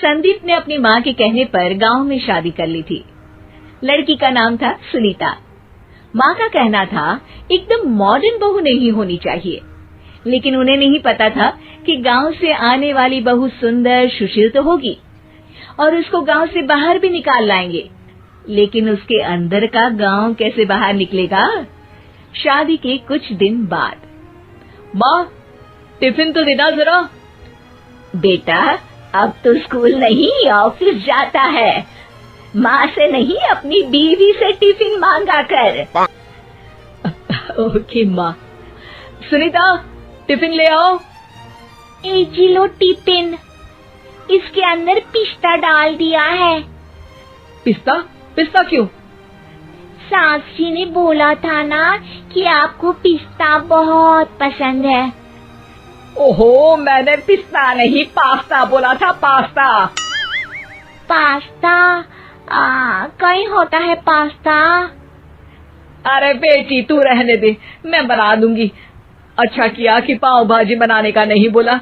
संदीप ने अपनी माँ के कहने पर गांव में शादी कर ली थी। लड़की का नाम था सुनीता। माँ का कहना था एकदम मॉडर्न बहू नहीं होनी चाहिए, लेकिन उन्हें नहीं पता था कि गांव से आने वाली बहू सुंदर सुशील तो होगी और उसको गांव से बाहर भी निकाल लाएंगे, लेकिन उसके अंदर का गांव कैसे बाहर निकलेगा। शादी के कुछ दिन बाद, माँ टिफिन तो देना जरा। बेटा अब तो स्कूल नहीं ऑफिस जाता है, माँ से नहीं अपनी बीवी से टिफिन मांगा कर। ओके माँ। सुनीता टिफिन ले आओ। एक किलो टिफिन, इसके अंदर पिस्ता डाल दिया है। पिस्ता? पिस्ता क्यों? सास जी ने बोला था ना कि आपको पिस्ता बहुत पसंद है। ओहो, मैंने पिस्ता नहीं पास्ता बोला था, पास्ता। पास्ता? कहीं होता है पास्ता? अरे बेटी तू रहने दे, मैं बना दूंगी। अच्छा किया कि पाव भाजी बनाने का नहीं बोला,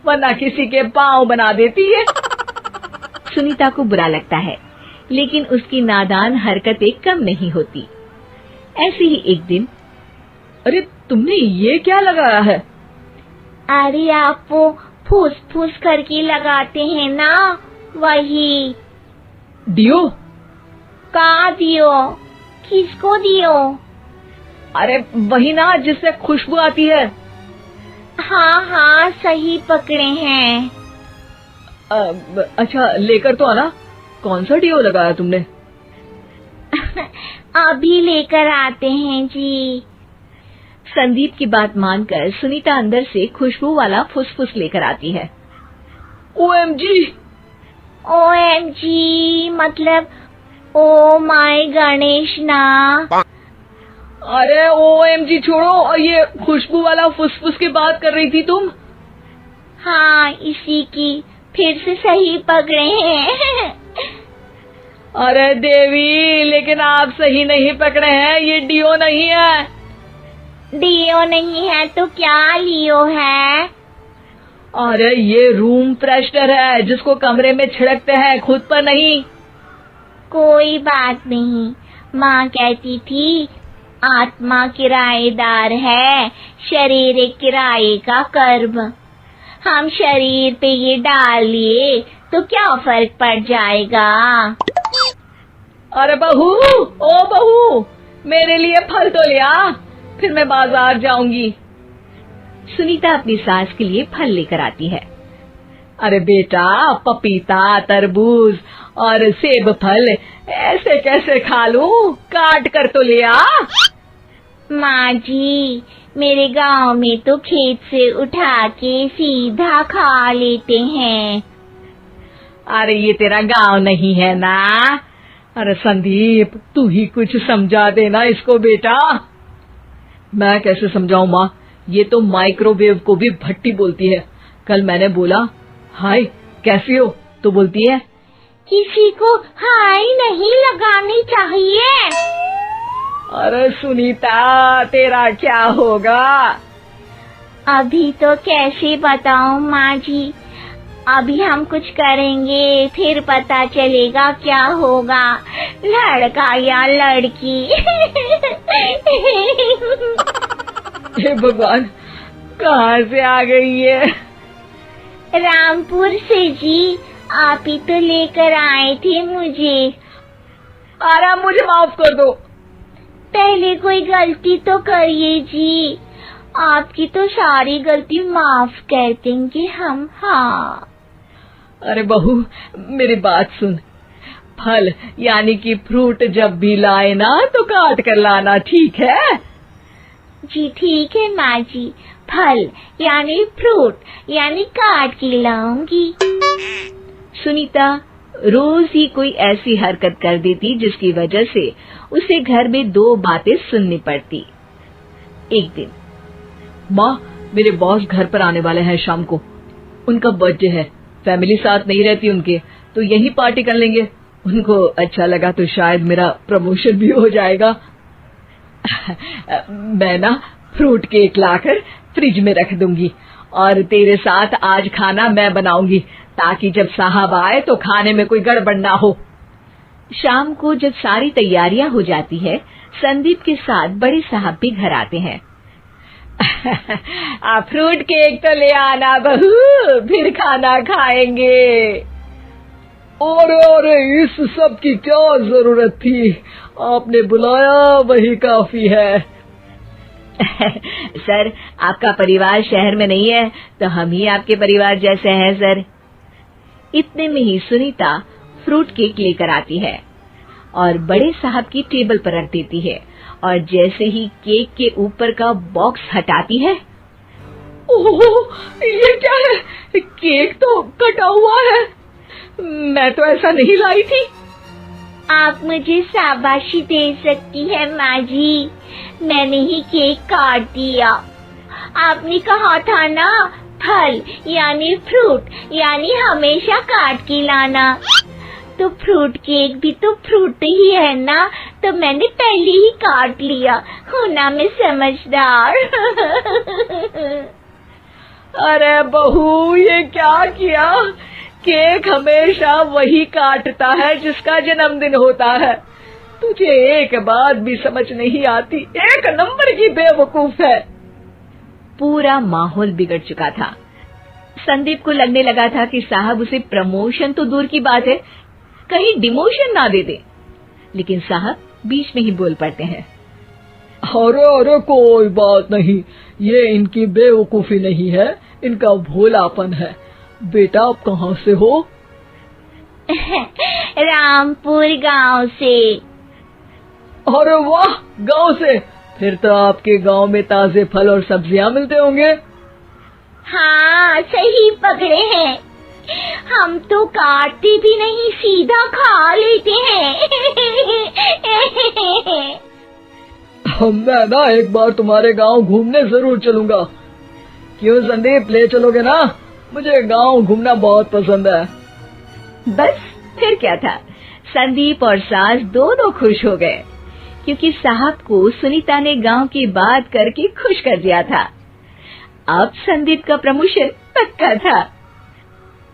वरना किसी के पाव बना देती है। सुनीता को बुरा लगता है, लेकिन उसकी नादान हरकतें कम नहीं होती। ऐसे ही एक दिन, अरे तुमने ये क्या लगाया है? अरे आप वो फूस फूस करके लगाते हैं ना, वही। डियो? कहाँ दियो? किसको दियो? अरे वही ना जिससे खुशबू आती है। हाँ सही पकड़े हैं। अच्छा लेकर तो आना। कौन सा डियो लगाया तुमने? अभी लेकर आते हैं जी। संदीप की बात मानकर सुनीता अंदर से खुशबू वाला फुसफुस लेकर आती है। ओएमजी! ओएमजी मतलब ओ माय गणेश ना। अरे ओएमजी छोड़ो, और ये खुशबू वाला फुसफुस की बात कर रही थी तुम? हाँ इसी की, फिर से सही पकड़े हैं। अरे देवी, लेकिन आप सही नहीं पकड़े हैं, ये डियो नहीं है। डियो नहीं है तो क्या लियो है? अरे ये रूम फ्रेशनर है, जिसको कमरे में छिड़कते हैं, खुद पर नहीं। कोई बात नहीं, माँ कहती थी आत्मा किराएदार है, शरीर एक किराए का कर्म। हम शरीर पे ये डाल लिए तो क्या फर्क पड़ जाएगा। अरे बहू, ओ बहू, मेरे लिए फल तो ले आ, फिर मैं बाजार जाऊंगी। सुनीता अपनी सास के लिए फल लेकर आती है। अरे बेटा, पपीता, तरबूज और सेब फल ऐसे कैसे खा लूं? काट कर तो ले आ। माँ जी, मेरे गांव में तो खेत से उठा के सीधा खा लेते हैं। अरे ये तेरा गांव नहीं है ना। अरे संदीप, तू ही कुछ समझा देना इसको बेटा। मैं कैसे समझाऊं माँ, ये तो माइक्रोवेव को भी भट्टी बोलती है। कल मैंने बोला हाय कैसी हो, तो बोलती है किसी को हाय नहीं लगानी चाहिए। अरे सुनीता, तेरा क्या होगा? अभी तो कैसे बताऊं माँ जी, अभी हम कुछ करेंगे फिर पता चलेगा क्या होगा, लड़का या लड़की। हे भगवान, कहाँ से आ गई है? रामपुर से जी, आप ही तो लेकर आए थे मुझे। अरे मुझे माफ कर दो। पहले कोई गलती तो करिए जी, आपकी तो सारी गलती माफ कर देंगे हम। हाँ अरे बहू, मेरी बात सुन। फल यानी कि फ्रूट जब भी लाए ना तो काट कर लाना, ठीक है? जी ठीक है माँ जी, फल यानी फ्रूट यानी काट के लाऊंगी। सुनीता रोज ही कोई ऐसी हरकत कर देती जिसकी वजह से उसे घर में दो बातें सुननी पड़ती। एक दिन, माँ मेरे बॉस घर पर आने वाले हैं शाम को, उनका बर्थडे है, फैमिली साथ नहीं रहती उनके, तो यही पार्टी कर लेंगे। उनको अच्छा लगा तो शायद मेरा प्रमोशन भी हो जाएगा। मैं ना फ्रूट केक लाकर फ्रिज में रख दूंगी और तेरे साथ आज खाना मैं बनाऊंगी, ताकि जब साहब आए तो खाने में कोई गड़बड़ ना हो। शाम को जब सारी तैयारियां हो जाती है, संदीप के साथ बड़े साहब भी घर आते हैं। फ्रूट केक तो ले आना बहू, फिर खाना खाएंगे। अरे इस सब की क्या जरूरत थी, आपने बुलाया वही काफी है। सर, आपका परिवार शहर में नहीं है तो हम ही आपके परिवार जैसे हैं सर। इतने में ही सुनीता फ्रूट केक लेकर आती है और बड़े साहब की टेबल पर रख देती है, और जैसे ही केक के ऊपर का बॉक्स हटाती है, ओह, ये क्या है? केक तो कटा हुआ है, मैं तो ऐसा नहीं लाई थी। आप मुझे शाबाशी दे सकती है माँ जी, मैंने ही केक काट दिया। आपने कहा था ना, फल यानी फ्रूट यानी हमेशा काट के लाना, तो फ्रूट केक भी तो फ्रूट ही है ना, तो मैंने पहले ही काट लिया। हूँ ना मैं समझदार। अरे बहू, ये क्या किया? केक हमेशा वही काटता है जिसका जन्मदिन होता है। तुझे एक बात भी समझ नहीं आती, एक नंबर की बेवकूफ है। पूरा माहौल बिगड़ चुका था। संदीप को लगने लगा था कि साहब उसे प्रमोशन तो दूर की बात है, कहीं डिमोशन ना दे दे, लेकिन साहब बीच में ही बोल पड़ते हैं। अरे कोई बात नहीं, ये इनकी बेवकूफी नहीं है, इनका भोलापन है। बेटा आप कहाँ से हो? रामपुर गांव से। अरे वाह, गांव से? फिर तो आपके गांव में ताजे फल और सब्जियां मिलते होंगे। हाँ, सही पकड़े हैं। हम तो काटते भी नहीं, सीधा खा लेते हैं। मैं ना एक बार तुम्हारे गांव घूमने जरूर चलूंगा। क्यों संदीप, ले चलोगे ना? मुझे गांव घूमना बहुत पसंद है। बस फिर क्या था, संदीप और सास दोनों खुश हो गए, क्योंकि साहब को सुनीता ने गांव की बात करके खुश कर दिया था। अब संदीप का प्रमोशन पक्का था।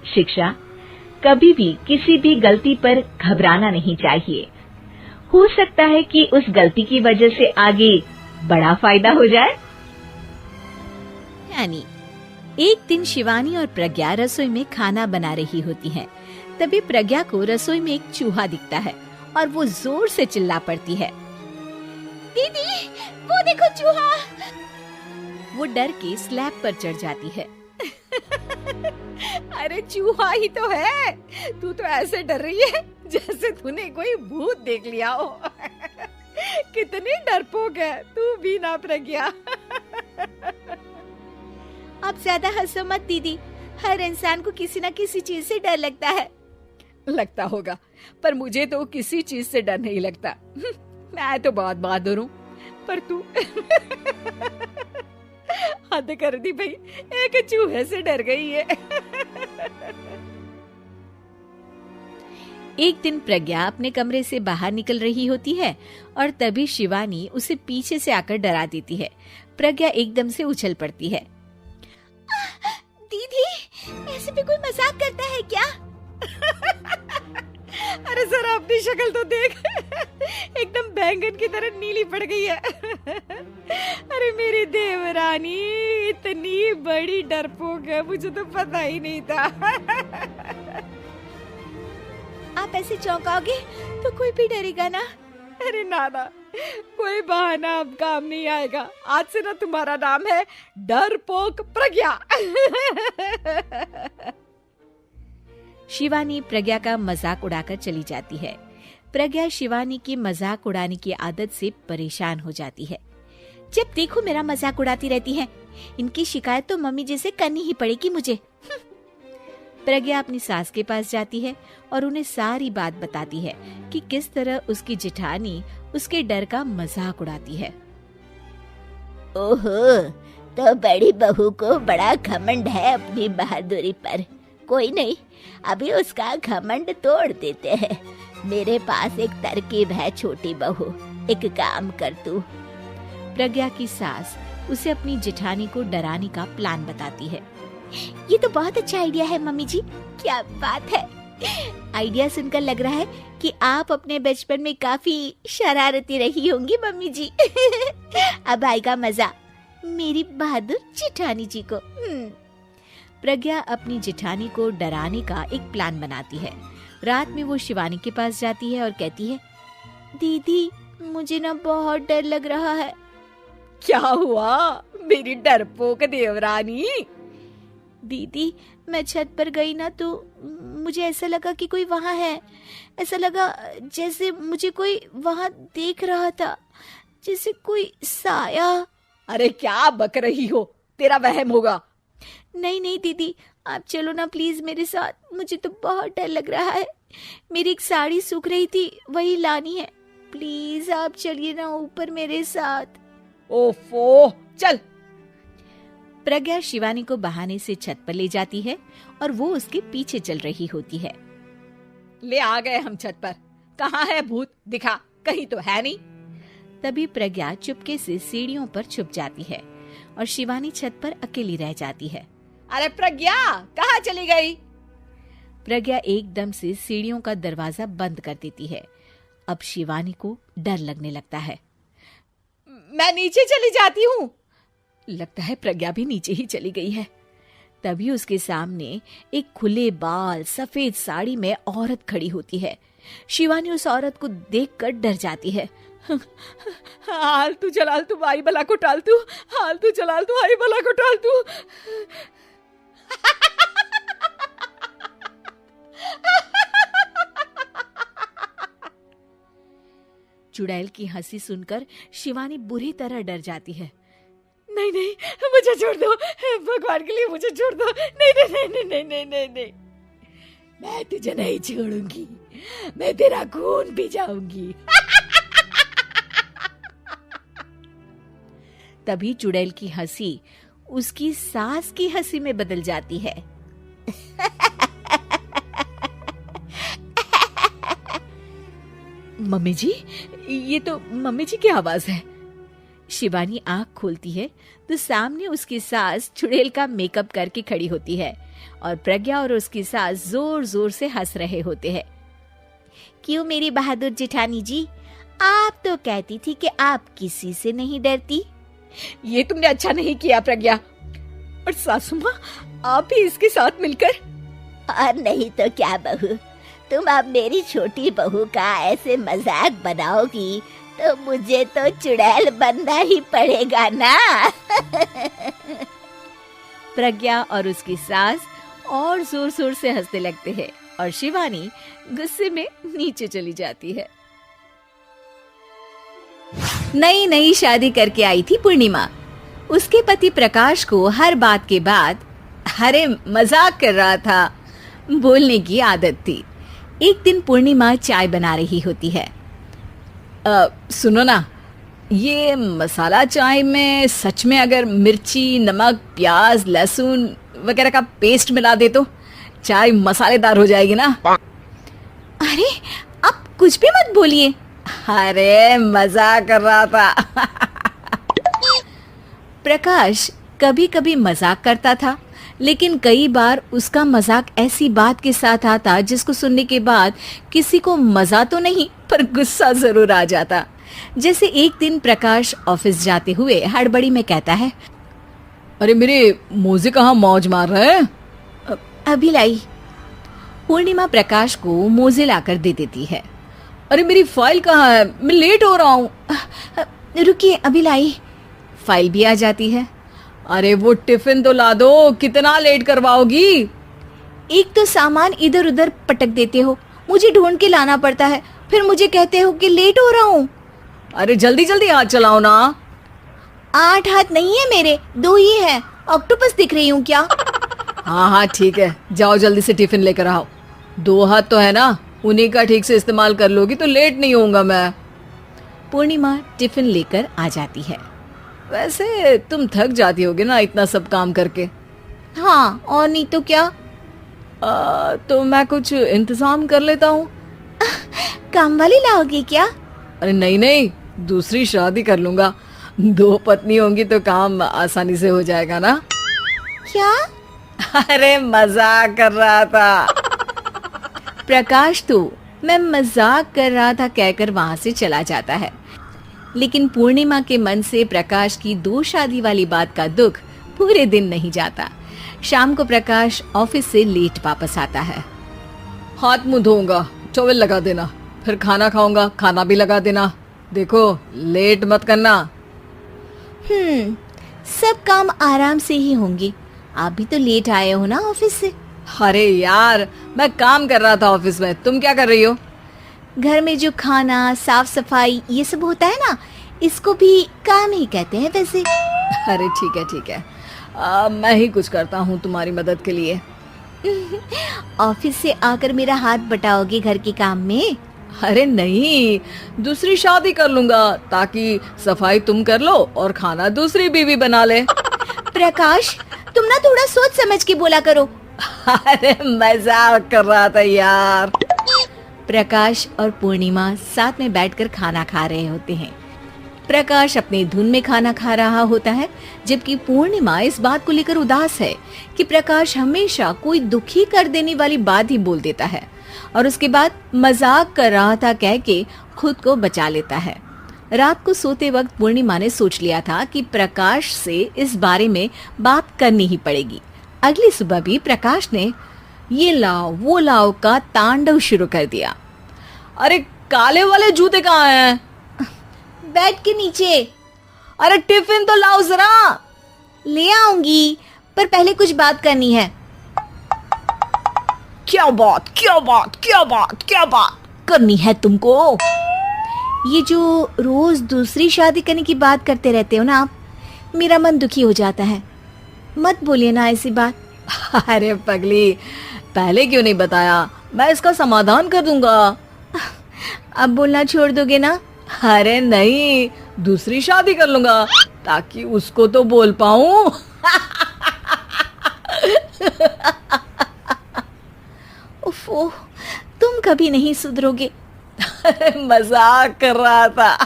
शिक्षा, कभी भी किसी भी गलती पर घबराना नहीं चाहिए। हो सकता है कि उस गलती की वजह से आगे बड़ा फायदा हो जाए। यानी एक दिन शिवानी और प्रज्ञा रसोई में खाना बना रही होती हैं। तभी प्रज्ञा को रसोई में एक चूहा दिखता है और वो जोर से चिल्ला पड़ती है, दीदी वो देखो चूहा। वो डर के स्लैब पर चढ़ जाती है। अरे चूहा ही तो है, तू तो ऐसे डर रही है जैसे तूने कोई भूत देख लिया हो। कितनी डरपोक है तू भी ना प्रज्ञा। आप ज्यादा हंसो मत दीदी, हर इंसान को किसी न किसी चीज से डर लगता है। लगता होगा, पर मुझे तो किसी चीज से डर नहीं लगता। मैं तो बहुत बहादुर हूँ, पर तू हद कर दी भाई, एक चूहे से डर गई है। एक दिन प्रज्ञा अपने कमरे से बाहर निकल रही होती है और तभी शिवानी उसे पीछे से आकर डरा देती है। प्रज्ञा एकदम से उछल पड़ती है। दीदी, ऐसे भी कोई मजाक करता है क्या? अरे जरा अपनी शक्ल तो देख, एकदम बैंगन की तरह नीली पड़ गई है। अरे मेरी देवरानी इतनी बड़ी डरपोक है, मुझे तो पता ही नहीं था। आप ऐसे चौंकाओगे तो कोई भी डरेगा ना। अरे नाना, कोई बहाना अब काम नहीं आएगा। आज से ना तुम्हारा नाम है डरपोक प्रज्ञा। शिवानी प्रज्ञा का मजाक उड़ाकर चली जाती है। प्रज्ञा शिवानी की मजाक उड़ाने की आदत से परेशान हो जाती है। जब देखो मेरा मजाक उड़ाती रहती है, इनकी शिकायत तो मम्मी जी से करनी ही पड़ेगी मुझे। प्रज्ञा अपनी सास के पास जाती है और उन्हें सारी बात बताती है कि किस तरह उसकी जेठानी उसके डर का मजाक उड़ाती है। ओहो, तो बड़ी बहू को बड़ा घमंड है अपनी बहादुरी पर। कोई नहीं, अभी उसका घमंड तोड़ देते हैं। मेरे पास एक तरकीब है छोटी बहू, एक काम कर तू। प्रज्ञा की सास उसे अपनी जेठानी को डराने का प्लान बताती है। ये तो बहुत अच्छा आइडिया है मम्मी जी, क्या बात है। आइडिया सुनकर लग रहा है कि आप अपने बचपन में काफी शरारती रही होंगी मम्मी जी। अब आएगा मजा मेरी बहादुर जेठानी जी को। प्रज्ञा अपनी जेठानी को डराने का एक प्लान बनाती है। रात में वो शिवानी के पास जाती है और कहती है, दीदी मुझे ना बहुत डर लग रहा है। क्या हुआ मेरी डरपोक देवरानी? दीदी मैं छत पर गई ना तो मुझे ऐसा लगा कि कोई वहां है। ऐसा लगा जैसे मुझे कोई वहां देख रहा था, जैसे कोई साया। अरे क्या बक रही हो, तेरा वहम होगा। नहीं नहीं दीदी, आप चलो ना प्लीज मेरे साथ, मुझे तो बहुत डर लग रहा है। मेरी एक साड़ी सूख रही थी, वही लानी है। प्लीज आप चलिए ना ऊपर मेरे साथ। ओफो चल। प्रज्ञा शिवानी को बहाने से छत पर ले जाती है और वो उसके पीछे चल रही होती है। ले आ गए हम छत पर, कहाँ है भूत, दिखा, कहीं तो है नहीं। तभी प्रज्ञा चुपके से सीढ़ियों पर छुप जाती है और शिवानी छत पर अकेली रह जाती है। अरे प्रज्ञा कहाँ चली गई? प्रज्ञा एकदम से सीढ़ियों का दरवाजा बंद कर देती है। अब शिवानी को डर लगने लगता है। मैं नीचे चली जाती हूँ। लगता है प्रज्ञा भी नीचे ही चली गई है। तभी उसके सामने एक खुले बाल सफेद साड़ी में औरत खड़ी होती है। शिवानी उस औरत को देखकर डर जाती है। हाल तू जलाल तू आई बला को टाल तू, हाल तू जलाल तू आई बला को टाल तू। चुड़ैल की हंसी सुनकर शिवानी बुरी तरह डर जाती है। नहीं नहीं मुझे छोड़ दो, भगवान के लिए मुझे छोड़ दो। नहीं नहीं नहीं नहीं नहीं नहीं नहीं, नहीं। मैं तुझे नहीं छोड़ूंगी, मैं तेरा खून पी जाऊंगी। तभी चुड़ैल की हंसी उसकी सास की हंसी में बदल जाती है। मम्मी जी, ये तो मम्मी जी की आवाज है। शिवानी आंख खोलती है तो सामने उसकी सास चुड़ैल का मेकअप करके खड़ी होती है और प्रज्ञा और उसकी सास जोर जोर से हंस रहे होते हैं। क्यों मेरी बहादुर जेठानी जी, आप तो कहती थी कि आप किसी से नहीं डरती। ये तुमने अच्छा नहीं किया प्रज्ञा। और सासू माँ, आप भी इसके साथ मिलकर। और नहीं तो क्या बहू, तुम अब मेरी छोटी बहू का ऐसे मजाक बनाओगी तो मुझे तो चुड़ैल बनना ही पड़ेगा ना। प्रज्ञा और उसकी सास और जोर जोर से हंसने लगते हैं और शिवानी गुस्से में नीचे चली जाती है। नई नई शादी करके आई थी पूर्णिमा। उसके पति प्रकाश को हर बात के बाद हरे मजाक कर रहा था बोलने की आदत थी। एक दिन पूर्णिमा चाय बना रही होती है। सुनो ना, ये मसाला चाय में सच में अगर मिर्ची, नमक, प्याज, लहसुन वगैरह का पेस्ट मिला दे तो चाय मसालेदार हो जाएगी ना। अरे आप कुछ भी मत बोलिए। अरे मजाक कर रहा था। प्रकाश कभी कभी मजाक करता था, लेकिन कई बार उसका मजाक ऐसी बात के साथ आता जिसको सुनने के बाद किसी को मजा तो नहीं पर गुस्सा जरूर आ जाता। जैसे एक दिन प्रकाश ऑफिस जाते हुए हड़बड़ी में कहता है, अरे मेरे मोजे कहाँ मौज मार रहे हैं? अभी लाई। पूर्णिमा प्रकाश को मोजे लाकर दे देती है। अरे मेरी फाइल कहाँ है, मैं लेट हो रहा हूँ। रुकिए अभी लाई। फाइल भी आ जाती है। अरे वो टिफिन तो ला दो, कितना लेट करवाओगी? एक तो सामान इधर उधर पटक देते हो, मुझे ढूंढ के लाना पड़ता है, फिर मुझे कहते हो कि लेट हो रहा हूँ। अरे जल्दी जल्दी हाथ चलाओ ना। 8 हाथ नहीं है मेरे, 2 ही है। ऑक्टोपस दिख रही हूँ क्या? हाँ ठीक है, जाओ जल्दी से टिफिन लेकर आओ। 2 हाथ तो है ना, उन्हीं का ठीक से इस्तेमाल कर लोगी तो लेट नहीं होऊंगा मैं। पूर्णिमा टिफिन लेकर आ जाती है। वैसे तुम थक जाती होगी ना इतना सब काम करके। हाँ और नहीं तो क्या। तो मैं कुछ इंतजाम कर लेता हूँ। काम वाली लाओगी क्या? अरे नहीं नहीं, दूसरी शादी कर लूंगा। 2 पत्नी होंगी तो काम आसानी से हो जाएगा ना। क्या? अरे मजाक कर रहा था। प्रकाश तो मैं मजाक कर रहा था कहकर वहां से चला जाता है। लेकिन पूर्णिमा के मन से प्रकाश की 2 शादी वाली बात का दुख पूरे दिन नहीं जाता। शाम को प्रकाश ऑफिस से लेट वापस आता है। हाथ मुंह धोऊंगा, टॉवल लगा देना, फिर खाना खाऊंगा, खाना भी लगा देना। देखो लेट मत करना। सब काम आराम से ही होंगे। आप भी तो लेट आए हो ना ऑफिस से। अरे यार मैं काम कर रहा था ऑफिस में, तुम क्या कर रही हो? घर में जो खाना, साफ सफाई ये सब होता है ना, इसको भी काम ही कहते हैं वैसे। अरे ठीक है, मैं ही कुछ करता हूँ तुम्हारी मदद के लिए। ऑफिस से आकर मेरा हाथ बटाओगे घर के काम में? अरे नहीं, दूसरी शादी कर लूंगा ताकि सफाई तुम कर लो और खाना दूसरी बीवी बना ले। प्रकाश तुम ना थोड़ा सोच समझ के बोला करो। अरे मजाक कर रहा था यार। प्रकाश और पूर्णिमा साथ में बैठकर खाना खा रहे होते हैं। प्रकाश अपनी धुन में खाना खा रहा होता है, जबकि पूर्णिमा इस बात को लेकर उदास है कि प्रकाश हमेशा कोई दुखी कर देने वाली बात ही बोल देता है और उसके बाद मजाक कर रहा था कह के खुद को बचा लेता है। रात को सोते वक्त पूर्णिमा ने सोच लिया था कि प्रकाश से इस बारे में बात करनी ही पड़ेगी। अगली सुबह भी प्रकाश ने ये लाओ वो लाओ का तांडव शुरू कर दिया। अरे काले वाले जूते कहाँ हैं? बेड के नीचे। अरे टिफिन तो लाओ जरा। ले आऊंगी, पर पहले कुछ बात करनी है। क्या बात करनी है तुमको? ये जो रोज दूसरी शादी करने की बात करते रहते हो ना आप, मेरा मन दुखी हो जाता है। मत बोलिए ना ऐसी बात। अरे पगली, पहले क्यों नहीं बताया? मैं इसका समाधान कर दूंगा। अब बोलना छोड़ दोगे ना? अरे नहीं, दूसरी शादी कर लूंगा ताकि उसको तो बोल पाऊं। उफ़ो, तुम कभी नहीं सुधरोगे। मजाक कर रहा था।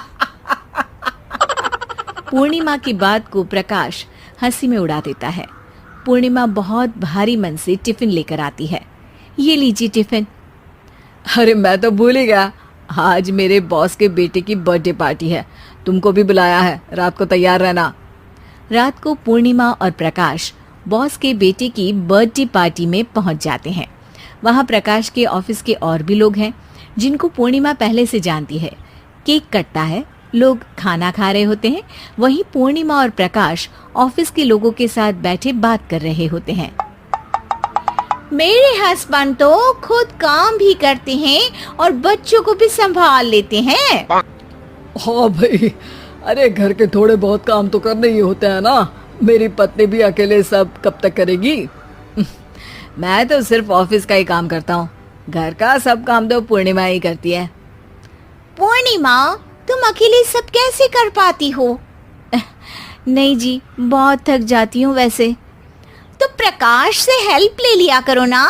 पूर्णिमा की बात को प्रकाश हंसी में उड़ा देता है। पूर्णिमा बहुत भारी मन से टिफिन लेकर आती है। ये लीजिए टिफिन। अरे मैं तो भूल ही गया, आज मेरे बॉस के बेटे की बर्थडे पार्टी है, तुमको भी बुलाया है, रात को तैयार रहना। रात को पूर्णिमा और प्रकाश बॉस के बेटे की बर्थडे पार्टी में पहुंच जाते हैं। वहां प्रकाश के ऑफिस के और भी लोग हैं जिनको पूर्णिमा पहले से जानती है। केक कटता है, लोग खाना खा रहे होते हैं। वहीं पूर्णिमा और प्रकाश ऑफिस के लोगों के साथ बैठे बात कर रहे होते हैं। मेरे हस्बैंड तो खुद काम भी करते हैं और बच्चों को भी संभाल लेते हैं। हाँ भाई, अरे घर के थोड़े बहुत काम तो करने ही होते हैं ना। मेरी पत्नी भी अकेले सब कब तक करेगी? मैं तो सिर्फ ऑफिस का ही काम करता हूँ, घर का सब काम तो पूर्णिमा ही करती है। पूर्णिमा, तुम अकेले सब कैसे कर पाती हो? नहीं जी, बहुत थक जाती हूँ वैसे। तो प्रकाश से हेल्प ले लिया करो ना।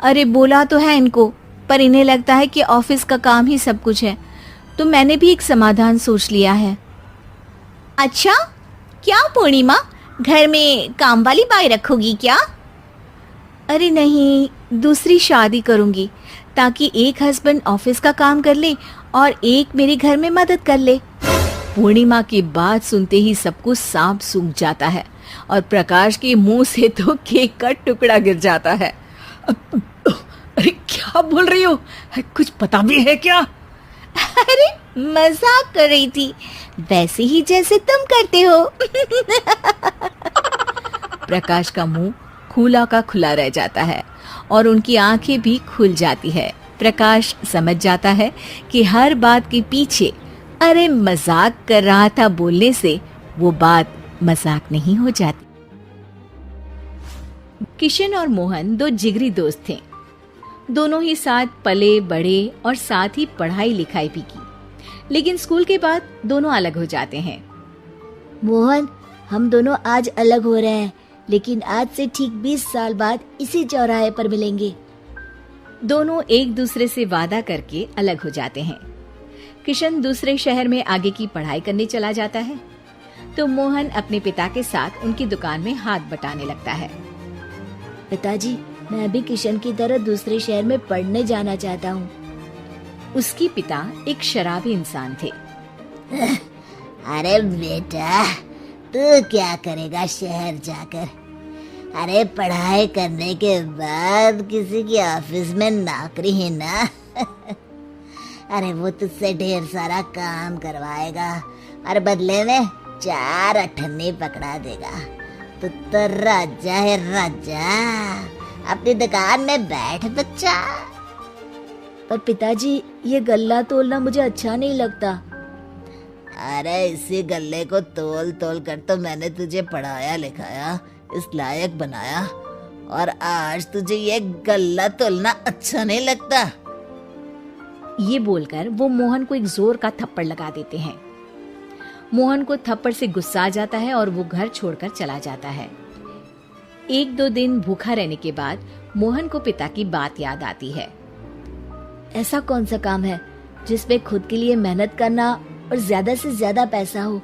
अरे बोला तो है इनको, पर इन्हें लगता है कि ऑफिस का काम ही सब कुछ है, तो मैंने भी एक समाधान सोच लिया है। अच्छा, क्या पूर्णिमा, घर में काम वाली बाई रखोगी क्या? अरे नहीं, दूसरी शादी करूंगी ताकि एक हस्बैंड ऑफिस का काम कर ले और एक मेरे घर में मदद कर ले। पूर्णिमा की बात सुनते ही सब कुछ सांप सूख जाता है और प्रकाश के मुंह से तो केक का टुकड़ा गिर जाता है। अरे क्या बोल रही हो? कुछ पता भी है क्या? अरे मजाक कर रही थी, वैसे ही जैसे तुम करते हो। प्रकाश का मुंह खुला का खुला रह जाता है और उनकी आंखें भी खुल जाती है। प्रकाश समझ जाता है कि हर बात के पीछे अरे मजाक कर रहा था बोलने से वो बात मजाक नहीं हो जाती। किशन और मोहन दो जिगरी दोस्त थे। दोनों ही साथ पले बड़े और साथ ही पढ़ाई लिखाई भी की, लेकिन स्कूल के बाद दोनों अलग हो जाते हैं। मोहन, हम दोनों आज अलग हो रहे हैं, लेकिन आज से ठीक 20 साल बाद इसी चौराहे पर मिलेंगे। दोनों एक दूसरे से वादा करके अलग हो जाते हैं। किशन दूसरे शहर में आगे की पढ़ाई करने चला जाता है, तो मोहन अपने पिता के साथ उनकी दुकान में हाथ बटाने लगता है। पिताजी, मैं भी किशन की तरह दूसरे शहर में पढ़ने जाना चाहता हूँ। उसके पिता एक शराबी इंसान थे। अरे बेटा, तू क्या करेगा शहर जाकर? अरे पढ़ाई करने के बाद किसी के ऑफिस में नौकरी है ना। अरे वो तुझसे ढेर सारा काम करवाएगा और बदले में 4 अठन्नी पकड़ा देगा। तो राजा है राजा, अपनी दुकान में बैठ बच्चा। पर पिताजी, ये गल्ला तोलना मुझे अच्छा नहीं लगता। अरे इसी गल्ले को तोल तोल कर तो मैंने तुझे पढ़ाया लिखाया, इस लायक बनाया, और आज तुझे ये गल्ला तोलना अच्छा नहीं लगता। ये बोलकर वो मोहन को एक जोर का थप्पड़ लगा देते हैं। मोहन को थप्पड़ से गुस्सा आ जाता है और वो घर छोड़कर चला जाता है। 1-2 दिन भूखा रहने के बाद मोहन को पिता की बात याद आती है। ऐसा कौन सा काम है जिसमें खुद के लिए मेहनत करना और ज्यादा से ज्यादा पैसा हो?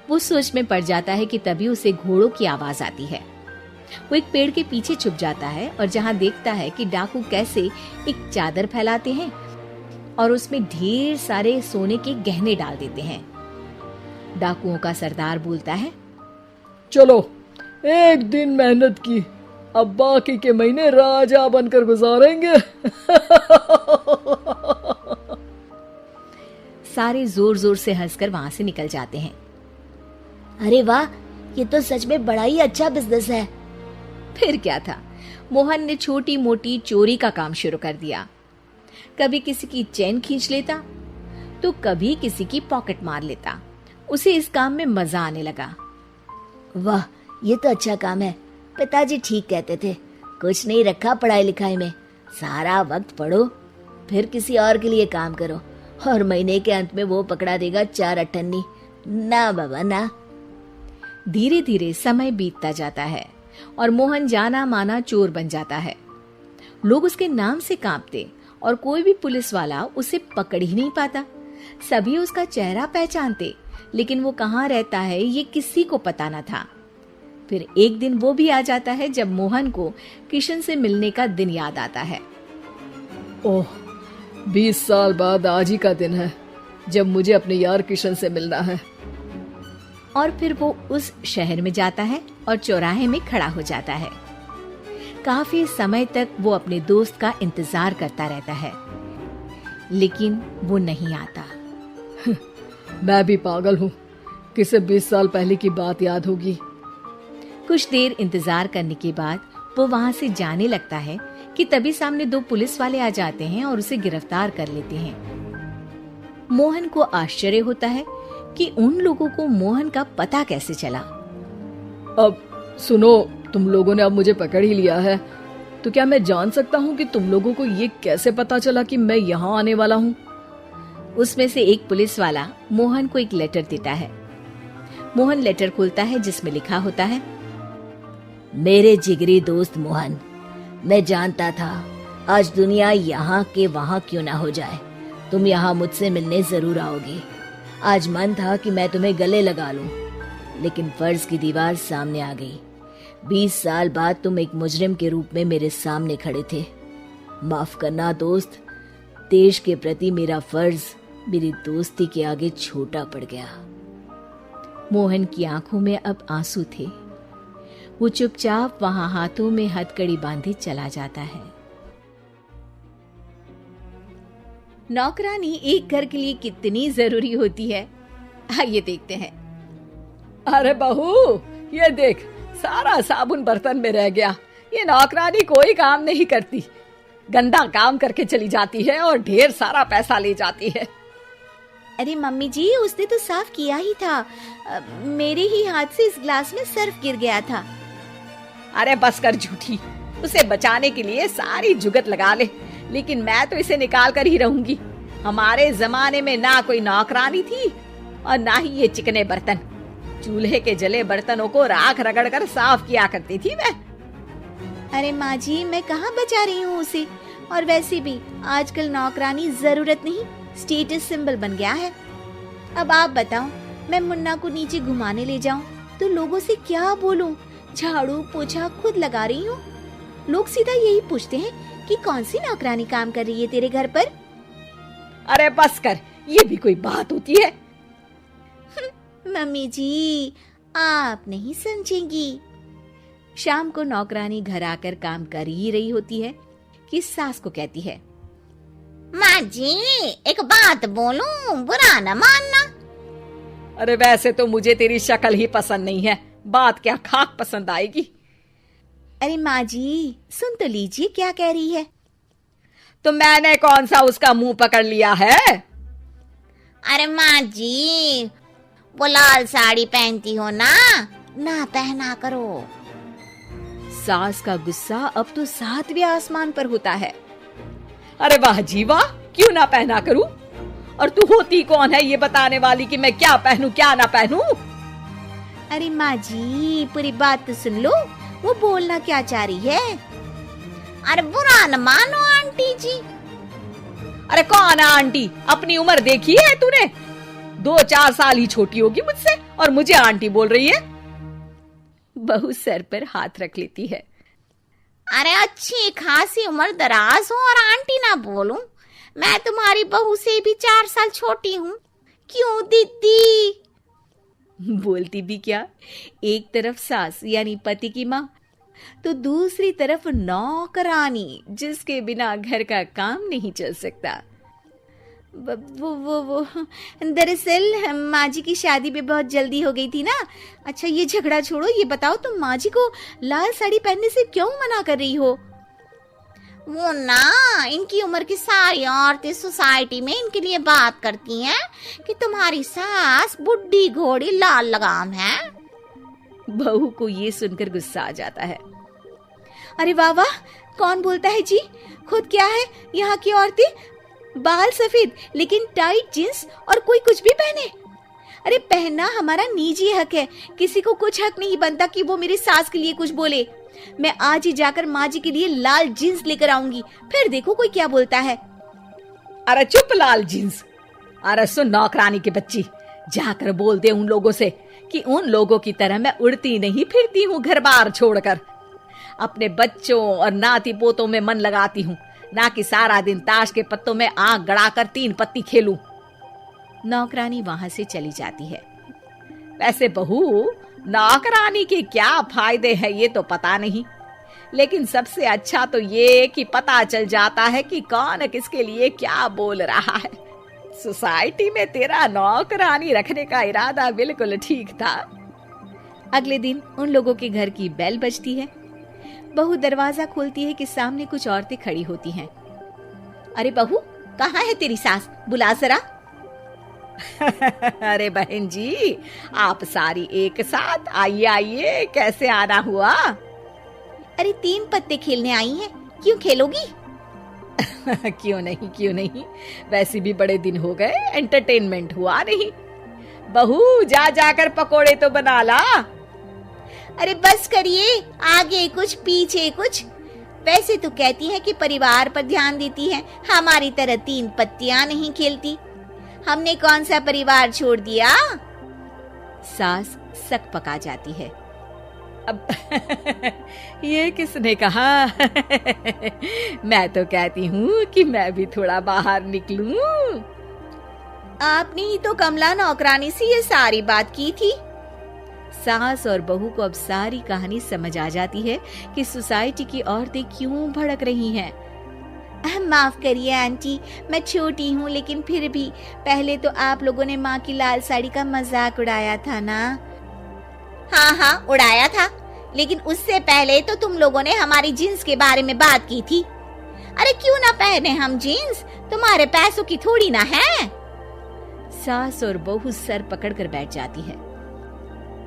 वो सोच में पड़ जाता है कि तभी उसे घोड़ों की आवाज आती है। वो एक पेड़ के पीछे छुप जाता है और जहाँ देखता है कि डाकू कैसे एक चादर फैलाते हैं और उसमें ढेर सारे सोने के गहने डाल देते हैं। डाकुओं का सरदार बोलता है, चलो, एक दिन मेहनत की, अब बाकी के महीने राजा बनकर गुजारेंगे। सारे जोर जोर से हंसकर वहां से निकल जाते हैं। अरे वाह, ये तो सच में बड़ा ही अच्छा बिजनेस है। फिर क्या था, मोहन ने छोटी मोटी चोरी का काम शुरू कर दिया। कभी किसी की चेन खींच लेता तो कभी किसी की पॉकेट मार लेता। उसे इस काम में मजा आने लगा। वाह, ये तो अच्छा काम है। पिताजी ठीक कहते थे, कुछ नहीं रखा पढ़ाई लिखाई में, सारा वक्त पढ़ो, फिर किसी और के लिए काम करो, और महीने के अंत में वो पकड़ा देगा 4 अठन्नी। ना बाबा ना। धीरे धीरे समय बीतता जाता है और मोहन जाना माना चोर बन जाता है। लोग उसके नाम से कांपते और कोई भी पुलिस वाला उसे पकड़ ही नहीं पाता। सभी उसका चेहरा पहचानते, लेकिन वो कहाँ रहता है ये किसी को पता न था। फिर एक दिन वो भी आ जाता है जब मोहन को किशन से मिलने का दिन याद आता है। ओह, 20 साल बाद आज ही का दिन है जब मुझे अपने यार किशन से मिलना है। और फिर वो उस शहर में जाता है और चौराहे में खड़ा हो जाता है। काफी समय तक वो अपने दोस्त का इंतजार करता रहता है, लेकिन वो नहीं आता। मैं भी पागल हूँ, किसे 20 साल पहले की बात याद होगी। कुछ देर इंतजार करने के बाद वो वहां से जाने लगता है कि तभी सामने 2 पुलिस वाले आ जाते हैं और उसे गिरफ्तार कर लेते हैं। मोहन को आश्चर्य होता है कि उन लोगों को मोहन का पता कैसे चला। अब सुनो, तुम लोगों ने अब मुझे पकड़ ही लिया है, तो क्या मैं जान सकता हूँ कि तुम लोगों को ये कैसे पता चला कि मैं यहाँ आने वाला हूँ? उसमें से एक पुलिस वाला मोहन को एक लेटर देता है। मोहन लेटर खोलता है जिसमें लिखा होता है, मेरे जिगरी दोस्त मोहन, मैं जानता था आज दुनिया यहाँ के वहाँ क्यों ना हो जाए, तुम यहाँ मुझसे मिलने जरूर आओगे। आज मन था कि मैं तुम्हें गले लगा लूं, लेकिन फर्ज की दीवार सामने आ गई। 20 साल बाद तुम एक मुजरिम के रूप में मेरे सामने खड़े थे। माफ करना दोस्त, देश के प्रति मेरा फर्ज मेरी दोस्ती के आगे छोटा पड़ गया। मोहन की आंखों में अब आंसू थे। वो चुपचाप वहां हाथों में हथकड़ी बांधे चला जाता है। नौकरानी एक घर के लिए कितनी जरूरी होती है, आइए देखते हैं। अरे बहू, ये देख, सारा साबुन बर्तन में रह गया। ये नौकरानी कोई काम नहीं करती, गंदा काम करके चली जाती है और ढेर सारा पैसा ले जाती है। अरे मम्मी जी, उसने तो साफ किया ही था, मेरे ही हाथ से इस ग्लास में सर्फ गिर गया था। अरे बस कर झूठी, उसे बचाने के लिए सारी जुगत लगा ले, लेकिन मैं तो इसे निकाल कर ही रहूंगी। हमारे जमाने में ना कोई नौकरानी थी और ना ही ये चिकने बर्तन। चूल्हे के जले बर्तनों को राख रगड़ कर साफ किया करती थी मैं। अरे माँ जी, मैं कहाँ बचा रही हूँ उसे, और वैसे भी आजकल नौकरानी जरूरत नहीं, स्टेटस सिंबल बन गया है। अब आप बताओ, मैं मुन्ना को नीचे घुमाने ले जाऊं तो लोगों से क्या बोलूं? झाड़ू पोछा खुद लगा रही हूँ, लोग सीधा यही पूछते हैं कि कौन सी नौकरानी काम कर रही है तेरे घर पर। अरे बस कर, ये भी कोई बात होती है? मम्मी जी, आप नहीं समझेंगी। शाम को नौकरानी घर आकर काम कर ही रही होती है कि सास को कहती है, माँ जी एक बात बोलूं, बुरा न मानना। अरे वैसे तो मुझे तेरी शक्ल ही पसंद नहीं है, बात क्या खाक पसंद आएगी। अरे माँ जी सुन तो लीजिए क्या कह रही है। तो मैंने कौन सा उसका मुंह पकड़ लिया है? अरे माँ जी, वो लाल साड़ी पहनती हो ना, ना पहना करो। सास का गुस्सा अब तो 7वें आसमान पर होता है। अरे वाह जी वाह, क्यों ना पहना करूं? और तू होती कौन है ये बताने वाली कि मैं क्या पहनूं क्या ना पहनूं? अरे माँ जी पूरी बात तो सुन लो, वो बोलना क्या चाह रही है। अरे बुरा न मानो आंटी जी। अरे कौन है आंटी? अपनी उम्र देखी है तूने? 2-4 साल ही छोटी होगी मुझसे और मुझे आंटी बोल रही है। बहू सर पर हाथ रख लेती है। अरे अच्छी खासी उम्र दराज हो और आंटी ना बोलूं? मैं तुम्हारी बहू से भी 4 साल छोटी हूँ। क्यों दीदी? बोलती भी क्या, एक तरफ सास यानी पति की माँ, तो दूसरी तरफ नौकरानी जिसके बिना घर का काम नहीं चल सकता। वो दरअसल माँ जी की शादी भी बहुत जल्दी हो गई थी ना। अच्छा ये झगड़ा छोड़ो, ये बताओ तुम माँ जी को लाल साड़ी पहनने से क्यों मना कर रही हो? वो ना, इनकी उम्र की सारी औरतें सोसाइटी में इनके लिए बात करती हैं कि तुम्हारी सास बुढ़ी घोड़ी लाल लगाम है। बहू को ये सुनकर गुस्सा आ जाता है। अरे वाह वाह, कौन बोलता है जी? खुद क्या है यहाँ की औरतें, बाल सफेद लेकिन टाइट जींस और कोई कुछ भी पहने। अरे पहनना हमारा निजी हक है, किसी को कुछ हक नहीं बनता कि वो मेरी सास के लिए कुछ बोले। मैं आज ही जाकर माँ जी के लिए लाल जींस लेकर आऊंगी, फिर देखो कोई क्या बोलता है। अरे चुप लाल जींस। अरे सुन नौकरानी की बच्ची, जाकर बोल दे उन लोगों से कि उन लोगों की तरह मैं उड़ती नहीं फिरती हूँ घर बार छोड़कर। अपने बच्चों और नाती पोतों में मन लगाती हूँ, ना कि सारा दिन ताश के पत्तों में आंख गड़ाकर 3 पत्ती खेलूं। नौकरानी वहां से चली जाती है। वैसे बहू, नौकरानी के क्या फायदे हैं ये तो पता नहीं, लेकिन सबसे अच्छा तो ये कि पता चल जाता है कि कौन किसके लिए क्या बोल रहा है। सोसाइटी में तेरा नौकरानी रखने का इरादा बिल्कुल ठीक था। अगले दिन उन लोगों के घर की बेल बजती है। बहू दरवाजा खोलती है कि सामने कुछ औरतें खड़ी होती हैं। अरे बहू, कहाँ है तेरी सास? बुला जरा। अरे बहन जी, आप सारी एक साथ आइए आइए, कैसे आना हुआ? अरे 3 पत्ते खेलने आई हैं, क्यों खेलोगी? क्यों नहीं, वैसे भी बड़े दिन हो गए, एंटरटेनमेंट हुआ नहीं। बहू जा जाकर पकोड़े तो बना ला। अरे बस करिए, आगे कुछ पीछे कुछ। वैसे तो कहती है कि परिवार पर ध्यान देती है, हमारी तरह 3 पत्तियां नहीं खेलती। हमने कौन सा परिवार छोड़ दिया? सास सक पका जाती है। अब ये किसने कहा? मैं तो कहती हूँ कि मैं भी थोड़ा बाहर निकलूं। आपने ही तो कमला नौकरानी से ये सारी बात की थी। सास और बहू को अब सारी कहानी समझ आ जाती है कि सोसाइटी की औरतें क्यों भड़क रही हैं। माफ करिए आंटी, मैं छोटी हूँ लेकिन फिर भी पहले तो आप लोगों ने माँ की लाल साड़ी का मजाक उड़ाया था ना। हाँ उड़ाया था, लेकिन उससे पहले तो तुम लोगों ने हमारी जीन्स के बारे में बात की थी। अरे क्यों ना पहने हम जीन्स, तुम्हारे पैसों की थोड़ी ना है। सास और बहू सर पकड़कर बैठ जाती है।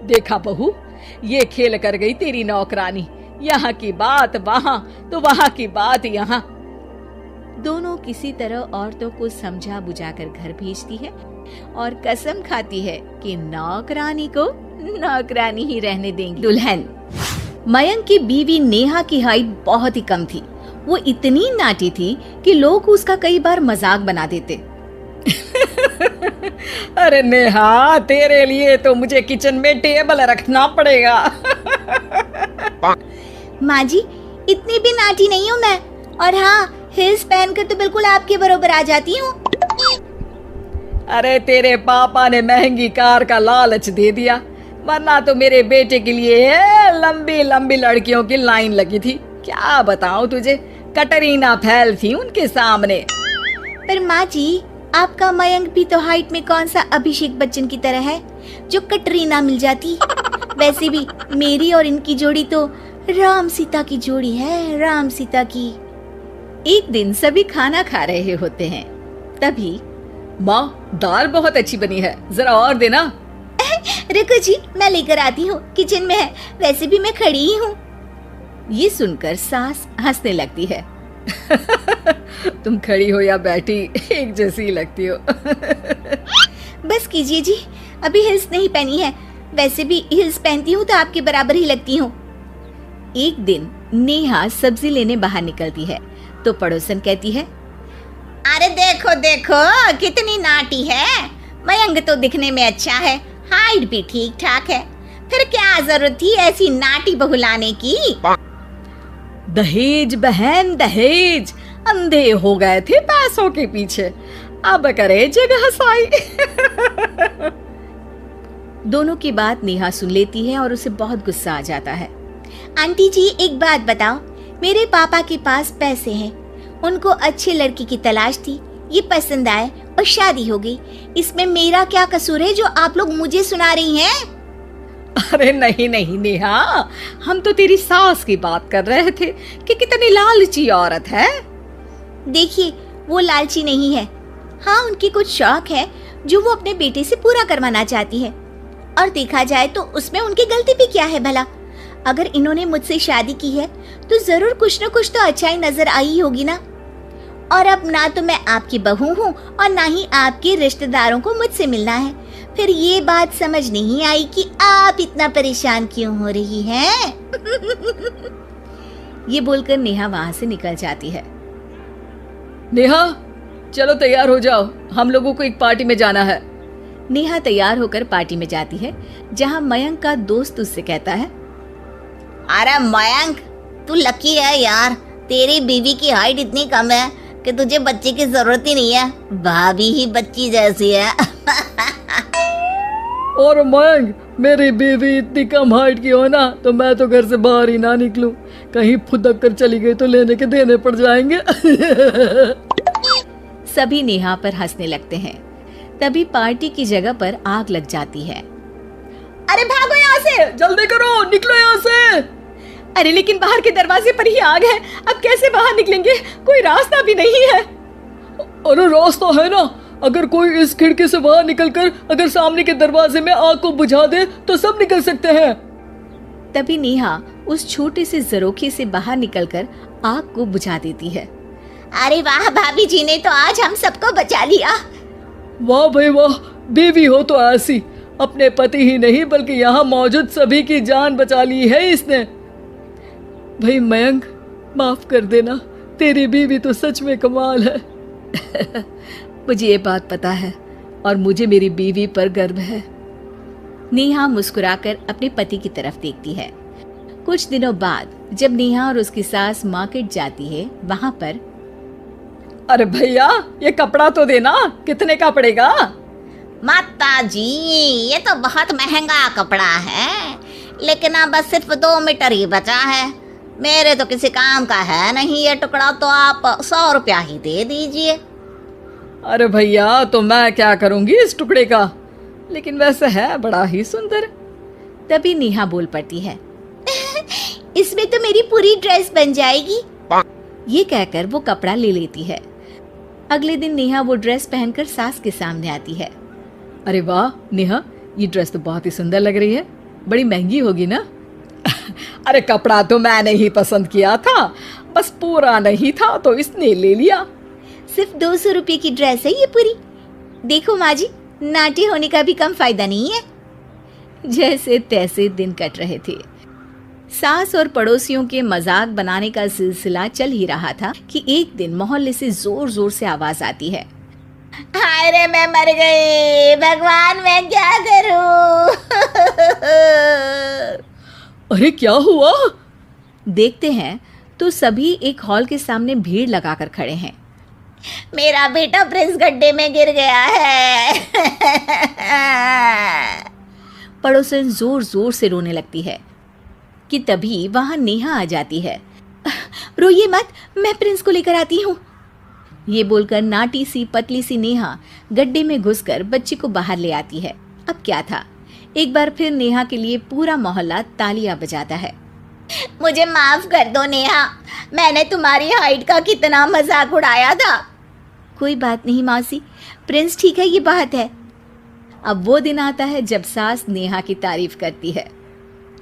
देखा बहू, ये खेल कर गई तेरी नौकरानी। यहाँ की बात वहाँ तो वहाँ की बात यहाँ। दोनों किसी तरह औरतों को समझा बुझाकर घर भेजती है और कसम खाती है कि नौकरानी को नौकरानी ही रहने देंगी। दुल्हन। मयंक की बीवी नेहा की हाइट बहुत ही कम थी। वो इतनी नाटी थी कि लोग उसका कई बार मजाक बना देते। अरे नेहा, तेरे लिए तो मुझे किचन में टेबल रखना पड़ेगा। माँ जी, इतनी भी नाटी नहीं हूँ मैं। और हाँ, हिल्स पहनकर तो बिल्कुल आपके बराबर आ जाती हूँ। अरे तेरे पापा ने महंगी कार का लालच दे दिया, वरना तो मेरे बेटे के लिए लंबी लंबी लड़कियों की लाइन लगी थी। क्या बताऊं तुझे, कटरीना फैल थी उनके सामने। पर माँ जी, आपका मयंक भी तो हाइट में कौन सा अभिषेक बच्चन की तरह है जो कटरीना मिल जाती। वैसे भी मेरी और इनकी जोड़ी तो राम सीता की जोड़ी है, राम सीता की। एक दिन सभी खाना खा रहे होते हैं, तभी माँ, दाल बहुत अच्छी बनी है, जरा और देना। रुको जी, मैं लेकर आती हूँ, किचन में है, वैसे भी मैं खड़ी ही हूँ। ये सुनकर सास हंसने लगती है। तुम खड़ी हो या बैठी, एक जैसी लगती हो। बस कीजिए जी, अभी हिल्स नहीं पहनी है, वैसे भी हिल्स पहनती हूँ तो आपके बराबर ही लगती हूँ। एक दिन नेहा सब्जी लेने बाहर निकलती है तो पड़ोसन कहती है, अरे देखो देखो कितनी नाटी है, मयंक तो दिखने में अच्छा है, हाइट भी ठीक ठाक है, फिर क्या जरूरत थी ऐसी नाटी बहू लाने की। दहेज बहन दहेज, अंधे हो गए थे पैसों के पीछे, अब करे जगह साई। दोनों की बात नेहा सुन लेती है और उसे बहुत गुस्सा आ जाता है। आंटी जी, एक बात बताओ, मेरे पापा के पास पैसे हैं, उनको अच्छी लड़की की तलाश थी, ये पसंद आए और शादी हो गई, इसमें मेरा क्या कसूर है जो आप लोग मुझे सुना रही हैं? अरे नहीं नहीं नेहा, हम तो तेरी सास की बात कर रहे थे कि कितनी लालची औरत है। देखिए, वो लालची नहीं है, हाँ उनकी कुछ शौक है जो वो अपने बेटे से पूरा करवाना चाहती है, और देखा जाए तो उसमें उनकी गलती भी क्या है भला। अगर इन्होंने मुझसे शादी की है तो जरूर कुछ न कुछ तो अच्छाई नजर आई होगी ना। और अब ना तो मैं आपकी बहू हूँ और ना ही आपके रिश्तेदारों को मुझसे मिलना है, फिर ये बात समझ नहीं आई कि आप इतना परेशान क्यों हो रही हैं। ये बोलकर नेहा वहाँ से निकल जाती है। नेहा, चलो तैयार हो जाओ, हम लोगों को एक पार्टी में जाना है। नेहा तैयार होकर पार्टी में जाती है, जहाँ मयंक का दोस्त उससे कहता है, अरे मयंक, तू लकी है यार, तेरी बीवी की हाइट इतनी कम है कि तुझे बच्चे की जरूरत ही नहीं है, भाभी ही बच्ची जैसी है। और मयंक, मेरी बीवी इतनी कम हाइट की हो ना तो मैं तो घर से बाहर ही ना निकलूं, कहीं फुदक कर चली गई तो लेने के देने पड़ जाएंगे। सभी नेहा पर हंसने लगते हैं। तभी पार्टी की जगह पर आग लग जाती है। अरे भागो यहाँ से, जल्दी करो, निकलो यहाँ से। अरे लेकिन बाहर के दरवाजे पर ही आग है, अब कैसे बाहर निकलेंगे, कोई रास्ता भी नहीं है। अरे रास्ता है ना, अगर कोई इस खिड़की से बाहर निकलकर अगर सामने के दरवाजे में आग को बुझा दे तो सब निकल सकते हैं। तभी नेहा उस छोटे से जरोखे से बाहर निकलकर आग को बुझा देती है। अरे वाह, भाभी जी ने तो आज हम सबको बचा लिया। वाह भाई वाह, बीवी हो तो ऐसी, अपने पति ही नहीं बल्कि यहाँ मौजूद सभी की जान बचा ली है इसने। भाई मयंक, माफ कर देना, तेरी बीवी तो सच में कमाल है। मुझे ये बात पता है और मुझे मेरी बीवी पर गर्व है। नेहा मुस्कुराकर अपने पति की तरफ देखती है। कुछ दिनों बाद जब नेहा और उसकी सास मार्केट जाती है, वहाँ पर, अरे भैया, ये कपड़ा तो देना, कितने का पड़ेगा? माता जी, ये तो बहुत महंगा कपड़ा है, लेकिन अब बस सिर्फ 2 मीटर ही बचा है, मेरे तो किसी काम का है नहीं ये टुकड़ा, तो आप 100 रुपया ही दे दीजिए। अरे भैया, तो मैं क्या करूंगी इस टुकड़े का, लेकिन वैसे है बड़ा ही सुंदर। तभी नेहा बोल पड़ती है, इसमें तो मेरी पूरी ड्रेस बन जाएगी। ये कहकर वो कपड़ा ले लेती है। अगले दिन नेहा वो ड्रेस पहनकर सास के सामने आती है। अरे वाह नेहा, ये ड्रेस तो बहुत ही सुंदर लग रही है, बड़ी महंगी होगी ना? अरे कपड़ा तो मैंने ही पसंद किया था, बस पूरा नहीं था तो इसने ले लिया। सिर्फ 200 रुपये की ड्रेस है ये पूरी। देखो माँ जी, नाटी होने का भी कम फायदा नहीं है। जैसे तैसे दिन कट रहे थे। सास और पड़ोसियों के मजाक बनाने का सिलसिला चल ही रहा था कि एक दिन मोहल्ले से जोर जोर से आवाज आती है, हाय रे, मैं मर गई, भगवान मैं क्या करूं? अरे क्या हुआ? देखते हैं तो सभी एक हॉल के सामने भीड़ लगाकर खड़े हैं। मेरा बेटा प्रिंस गड्ढे में गिर गया है। पड़ोसन जोर जोर से रोने लगती है कि तभी वहां नेहा आ जाती है। रोइए मत, मैं प्रिंस को लेकर आती हूँ। ये बोलकर नाटी सी पतली सी नेहा गड्ढे में घुसकर बच्चे को बाहर ले आती है। अब क्या था, एक बार फिर नेहा के लिए पूरा मोहल्ला तालियां बजाता है। मुझे माफ कर दो नेहा, मैंने तुम्हारी हाइट का कितना मजाक उड़ाया था। कोई बात नहीं मौसी, प्रिंस ठीक है, ये बात है। अब वो दिन आता है जब सास नेहा की तारीफ करती है।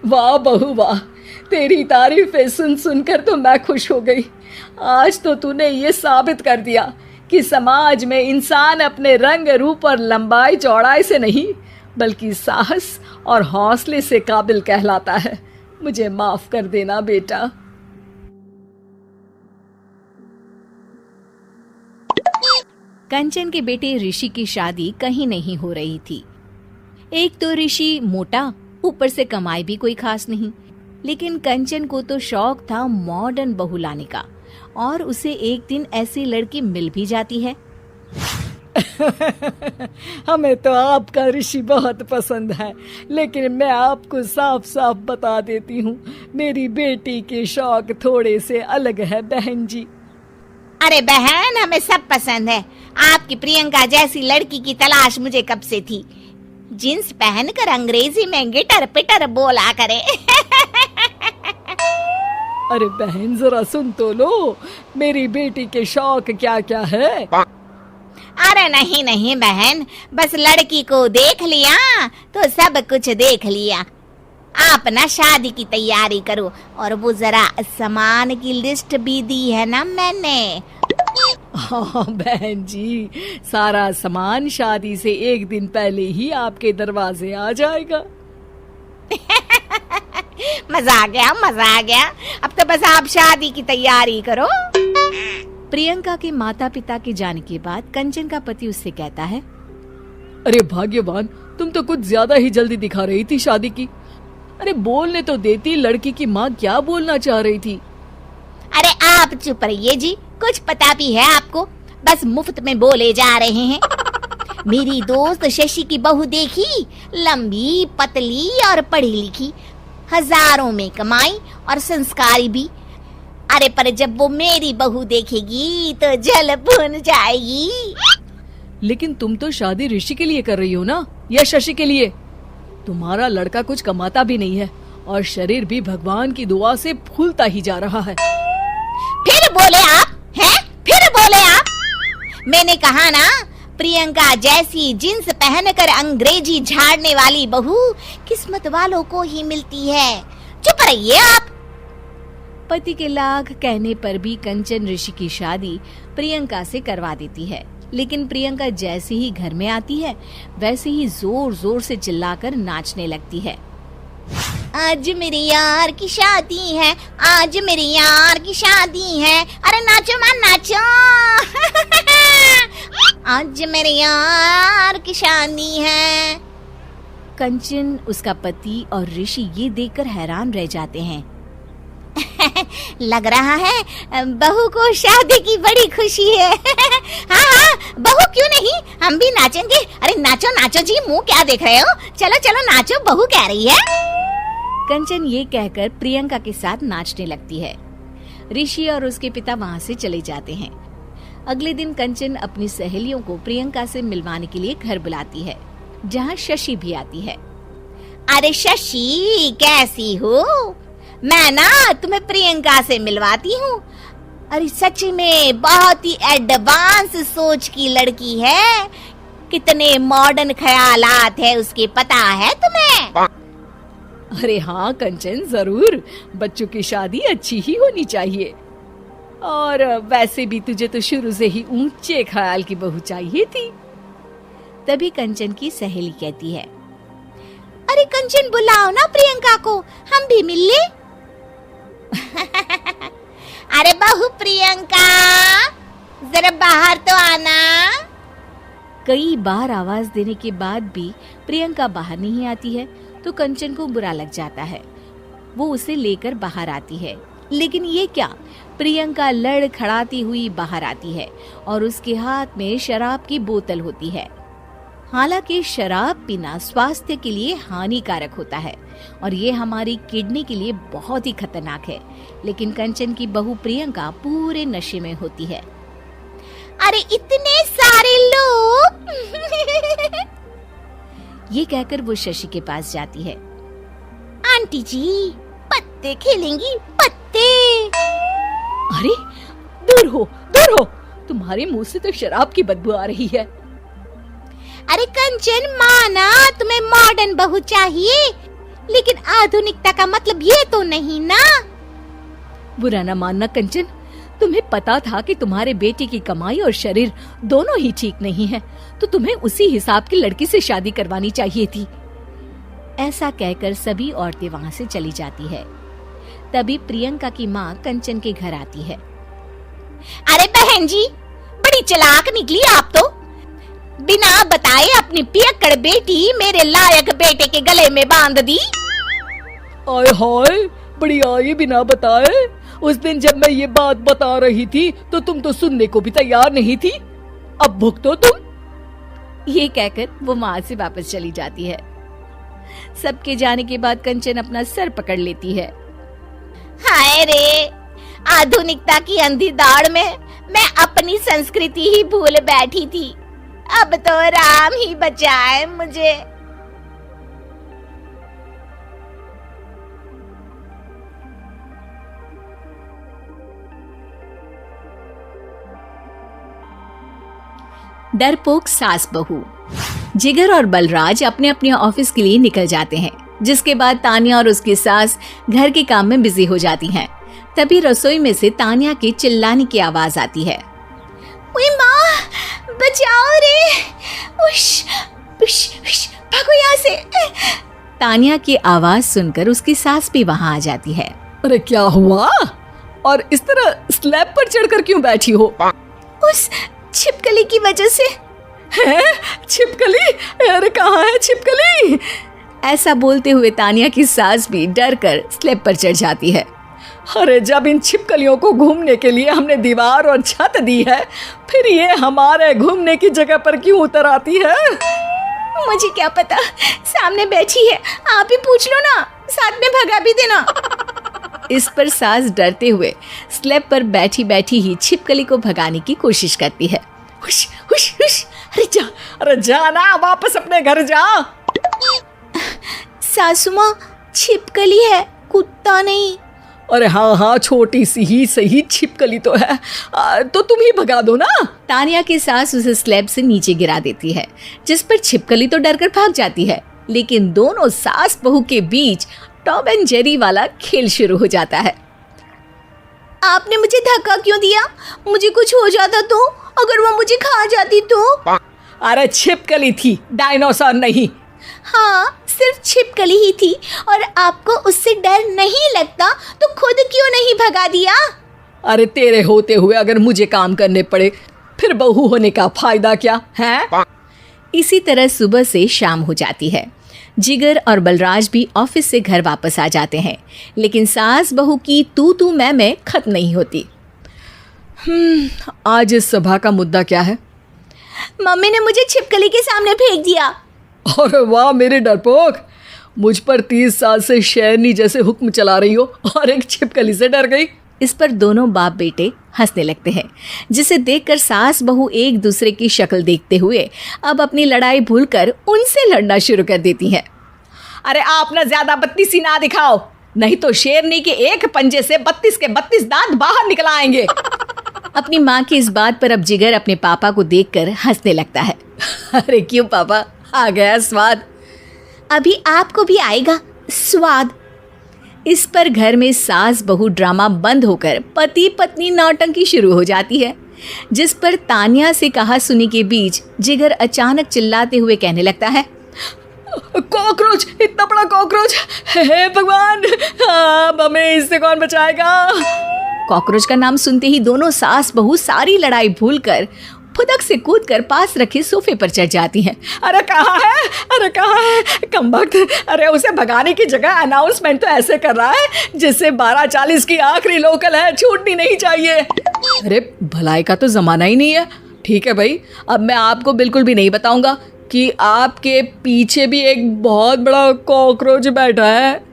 वाह बहू वाह, तेरी तारीफें सुन सुनकर तो मैं खुश हो गई। आज तो तूने ये साबित कर दिया कि समाज में इंसान अपने रंग रूप और लंबाई चौड़ाई से नहीं बल्कि साहस और हौसले से काबिल कहलाता है। मुझे माफ कर देना बेटा। कंचन के बेटे ऋषि की शादी कहीं नहीं हो रही थी। एक तो ऋषि मोटा, ऊपर से कमाई भी कोई खास नहीं, लेकिन कंचन को तो शौक था मॉडर्न बहू लाने का, और उसे एक दिन ऐसी लड़की मिल भी जाती है। हमें तो आपका ऋषि बहुत पसंद है, लेकिन मैं आपको साफ साफ बता देती हूँ, मेरी बेटी के शौक थोड़े से अलग है बहन जी। अरे बहन, हमें सब पसंद है। आपकी प्रियंका जैसी लड़की की तलाश मुझे कब से थी, जींस पहनकर अंग्रेजी में गिटर पिटर बोला करे। अरे बहन जरा सुन तो लो, मेरी बेटी के शौक क्या क्या है। अरे नहीं नहीं बहन, बस लड़की को देख लिया तो सब कुछ देख लिया। आप ना शादी की तैयारी करो, और वो जरा सामान की लिस्ट भी दी है ना मैंने। हाँ बहन जी, सारा सामान शादी से एक दिन पहले ही आपके दरवाजे आ जाएगा। मजा आ गया, मजा आ गया। अब तो बस आप शादी की तैयारी करो। प्रियंका के माता पिता के जाने के बाद कंचन का पति उससे कहता है, अरे भाग्यवान, तुम तो कुछ ज्यादा ही जल्दी दिखा रही थी शादी की। अरे बोलने तो देती, लड़की की माँ क्या बोलना चाह रही थी। अरे आप चुप रहिए जी, कुछ पता भी है आपको, बस मुफ्त में बोले जा रहे हैं। मेरी दोस्त शशि की बहू देखी, लंबी पतली और पढ़ी लिखी, हजारों में कमाई और संस्कारी भी। अरे पर जब वो मेरी बहू देखेगी तो जल भुन जाएगी। लेकिन तुम तो शादी ऋषि के लिए कर रही हो ना, या शशि के लिए? तुम्हारा लड़का कुछ कमाता भी नहीं है और शरीर भी भगवान की दुआ से फूलता ही जा रहा है। फिर बोले आप हैं? फिर बोले आप? मैंने कहा ना, प्रियंका जैसी जींस पहनकर अंग्रेजी झाड़ने वाली बहू किस्मत वालों को ही मिलती है। चुप रहिए आप। पति के लाख कहने पर भी कंचन ऋषि की शादी प्रियंका से करवा देती है, लेकिन प्रियंका जैसे ही घर में आती है वैसे ही जोर जोर से चिल्लाकर नाचने लगती है। आज मेरे यार की शादी है, आज मेरे यार की शादी है, अरे नाचो मां नाचो। आज मेरे यार की शादी है। कंचन, उसका पति और ऋषि ये देखकर हैरान रह जाते हैं। लग रहा है बहू को शादी की बड़ी खुशी है। हाँ हाँ, बहू क्यों नहीं, हम भी नाचेंगे। अरे नाचो नाचो जी, मुंह क्या देख रहे हो, चलो चलो नाचो, बहू कह रही है। कंचन ये कहकर प्रियंका के साथ नाचने लगती है। ऋषि और उसके पिता वहाँ से चले जाते हैं। अगले दिन कंचन अपनी सहेलियों को प्रियंका से मिलवाने के लिए घर बुलाती है, जहाँ शशि भी आती है। अरे शशि, कैसी हो? मैं ना तुम्हें प्रियंका से मिलवाती हूँ। अरे सच में बहुत ही एडवांस सोच की लड़की है, कितने मॉडर्न ख्यालात है उसके, पता है तुम्हें? अरे हाँ कंचन, जरूर, बच्चों की शादी अच्छी ही होनी चाहिए। और वैसे भी तुझे तो शुरू से ही ऊंचे ख्याल की बहू चाहिए थी। तभी कंचन की सहेली कहती है, अरे कंचन बुलाओ ना प्रियंका को, हम भी मिल ले। अरे बहू प्रियंका, जरा बाहर तो आना। कई बार आवाज देने के बाद भी प्रियंका बाहर नहीं आती है तो कंचन को बुरा लग जाता है। वो उसे लेकर बाहर आती है लेकिन ये क्या, प्रियंका लड़खड़ाती हुई बाहर आती है और उसके हाथ में शराब की बोतल होती है। हालांकि शराब पीना स्वास्थ्य के लिए हानिकारक होता है और ये हमारी किडनी के लिए बहुत ही खतरनाक है, लेकिन कंचन की बहू प्रियंका पूरे नशे में होती है। अरे इतने सारे लोग! ये कहकर वो शशि के पास जाती है। आंटी जी, पत्ते खेलेंगी? पत्ते? अरे दूर हो, दूर हो, तुम्हारे मुंह से तो शराब की बदबू आ रही है। अरे कंचन, माना तुम्हें मॉडर्न बहू चाहिए, लेकिन आधुनिकता का मतलब ये तो नहीं ना। बुरा न मानना कंचन, तुम्हें पता था कि तुम्हारे बेटे की कमाई और शरीर दोनों ही ठीक नहीं है, तो तुम्हें उसी हिसाब की लड़की से शादी करवानी चाहिए थी। ऐसा कहकर सभी औरतें वहां से चली जाती है। तभी प्रियंका की माँ कंचन के घर आती है। अरे बहन जी, बड़ी चालाक निकली आप तो। बिना बताए अपनी पियक्कड़ बेटी मेरे लायक बेटे के गले में बांध दी। आय हाय, बड़ी आई बिना बताए। उस दिन जब मैं ये बात बता रही थी तो तुम तो सुनने को भी तैयार नहीं थी। अब भुगतो तुम। ये कहकर वो वहां से वापस चली जाती है। सबके जाने के बाद कंचन अपना सर पकड़ लेती है। हाय रे, आधुनिकता की अंधी दौड़ में मैं अपनी संस्कृति ही भूल बैठी थी। अब तो राम ही बचाए मुझे। डरपोक सास बहू। जिगर और बलराज अपने अपने ऑफिस के लिए निकल जाते हैं, जिसके बाद तानिया और उसकी सास घर के काम में बिजी हो जाती हैं। तभी रसोई में से तानिया के चिल्लाने की आवाज आती है। ओए माँ, बचाओ रे! उश, उश, उश, भागो यहाँ से! तानिया की आवाज सुनकर उसकी सास भी वहां आ जाती है। अरे क्या हुआ? और इस तरह स्लैब पर चढ़कर क्यों बैठी हो? उस छिपकली की वजह से। है? छिपकली? अरे कहाँ है छिपकली? ऐसा बोलते हुए तानिया की सास भी डर कर स्लैब पर चढ़ जाती है। अरे जब इन छिपकलियों को घूमने के लिए हमने दीवार और छत दी है, फिर ये हमारे घूमने की जगह पर क्यों उतर आती है? मुझे क्या पता, सामने बैठी है, आप ही पूछ लो ना, साथ में भगा भी देना। इस पर सास डरते हुए स्लैब पर बैठी बैठी ही छिपकली को भगाने की कोशिश करती है। हुश, हुश, हुश, अरे जा ना, वापस अपने घर जा। सासू माँ, छिपकली है, कुत्ता नहीं। अरे हाँ हाँ, छोटी सी ही सही छिपकली तो है, तो तुम ही भगा दो ना। तानिया की सास उसे स्लैब से नीचे गिरा देती है, जिस पर छिपकली तो डरकर भाग जाती है, लेकिन दोनों सास बहू के बीच टॉम एंड जेरी वाला खेल शुरू हो जाता है। आपने मुझे धक्का क्यों दिया? मुझे कुछ हो जाता तो? अगर वो मुझे खा जाती तो? अरे छिपकली थी, डायनासोर नहीं। हाँ, सिर्फ छिपकली ही थी, और आपको उससे डर नहीं लगता तो खुद क्यों नहीं भगा दिया? अरे तेरे होते हुए अगर मुझे काम करने पड़े, फिर बहू होने का फायदा क्या है? इसी तरह सुबह से शाम हो जाती है। जिगर और बलराज भी ऑफिस से घर वापस आ जाते हैं, लेकिन सास बहू की तू मैं खत्म नहीं होती। आज इस सभा का मुद्दा क्या है? मम्मी ने मुझे छिपकली के सामने फेंक दिया। अरे वाह मेरे डरपोक, मुझ पर 30 साल से शेरनी जैसे हुक्म चला रही हो और एक छिपकली से डर गई। इस पर दोनों बाप बेटे हंसने लगते हैं, जिसे देखकर सास बहू एक दूसरे की शक्ल देखते हुए अब अपनी लड़ाई भूलकर उनसे लड़ना शुरू कर देती हैं। अरे आप ना ज्यादा बत्तीसी ना दिखाओ, नहीं तो शेरनी के एक पंजे से 32 के 32 दांत बाहर निकल आएंगे। अपनी माँ की इस बात पर अब जिगर अपने पापा को देखकर हंसने लगता है। अरे क्यों पापा, आ गया स्वाद। अभी आपको भी आएगा स्वाद। इस पर घर में सास बहू ड्रामा बंद होकर पति पत्नी नौटंकी शुरू हो जाती है, जिस पर तानिया से कहा सुनी के बीच जिगर अचानक चिल्लाते हुए कहने लगता है, कॉकरोच, इतना बड़ा कॉकरोच! हे भगवान, अब हमें इससे कौन बचाएगा? कॉकरोच का नाम सुनते ही दोनों सास बहू सारी लड़ाई भूलकर फुदक से कूदकर पास रखे सोफे पर चढ़ जाती हैं। अरे कहाँ है, अरे कहाँ है कमबख्त, अरे उसे भगाने की जगह अनाउंसमेंट तो ऐसे कर रहा है जिससे 12:40 की आखिरी लोकल है, छूटनी नहीं चाहिए। अरे भलाई का तो जमाना ही नहीं है। ठीक है भाई, अब मैं आपको बिल्कुल भी नहीं बताऊंगा कि आपके पीछे भी एक बहुत बड़ा कॉकरोच बैठा है।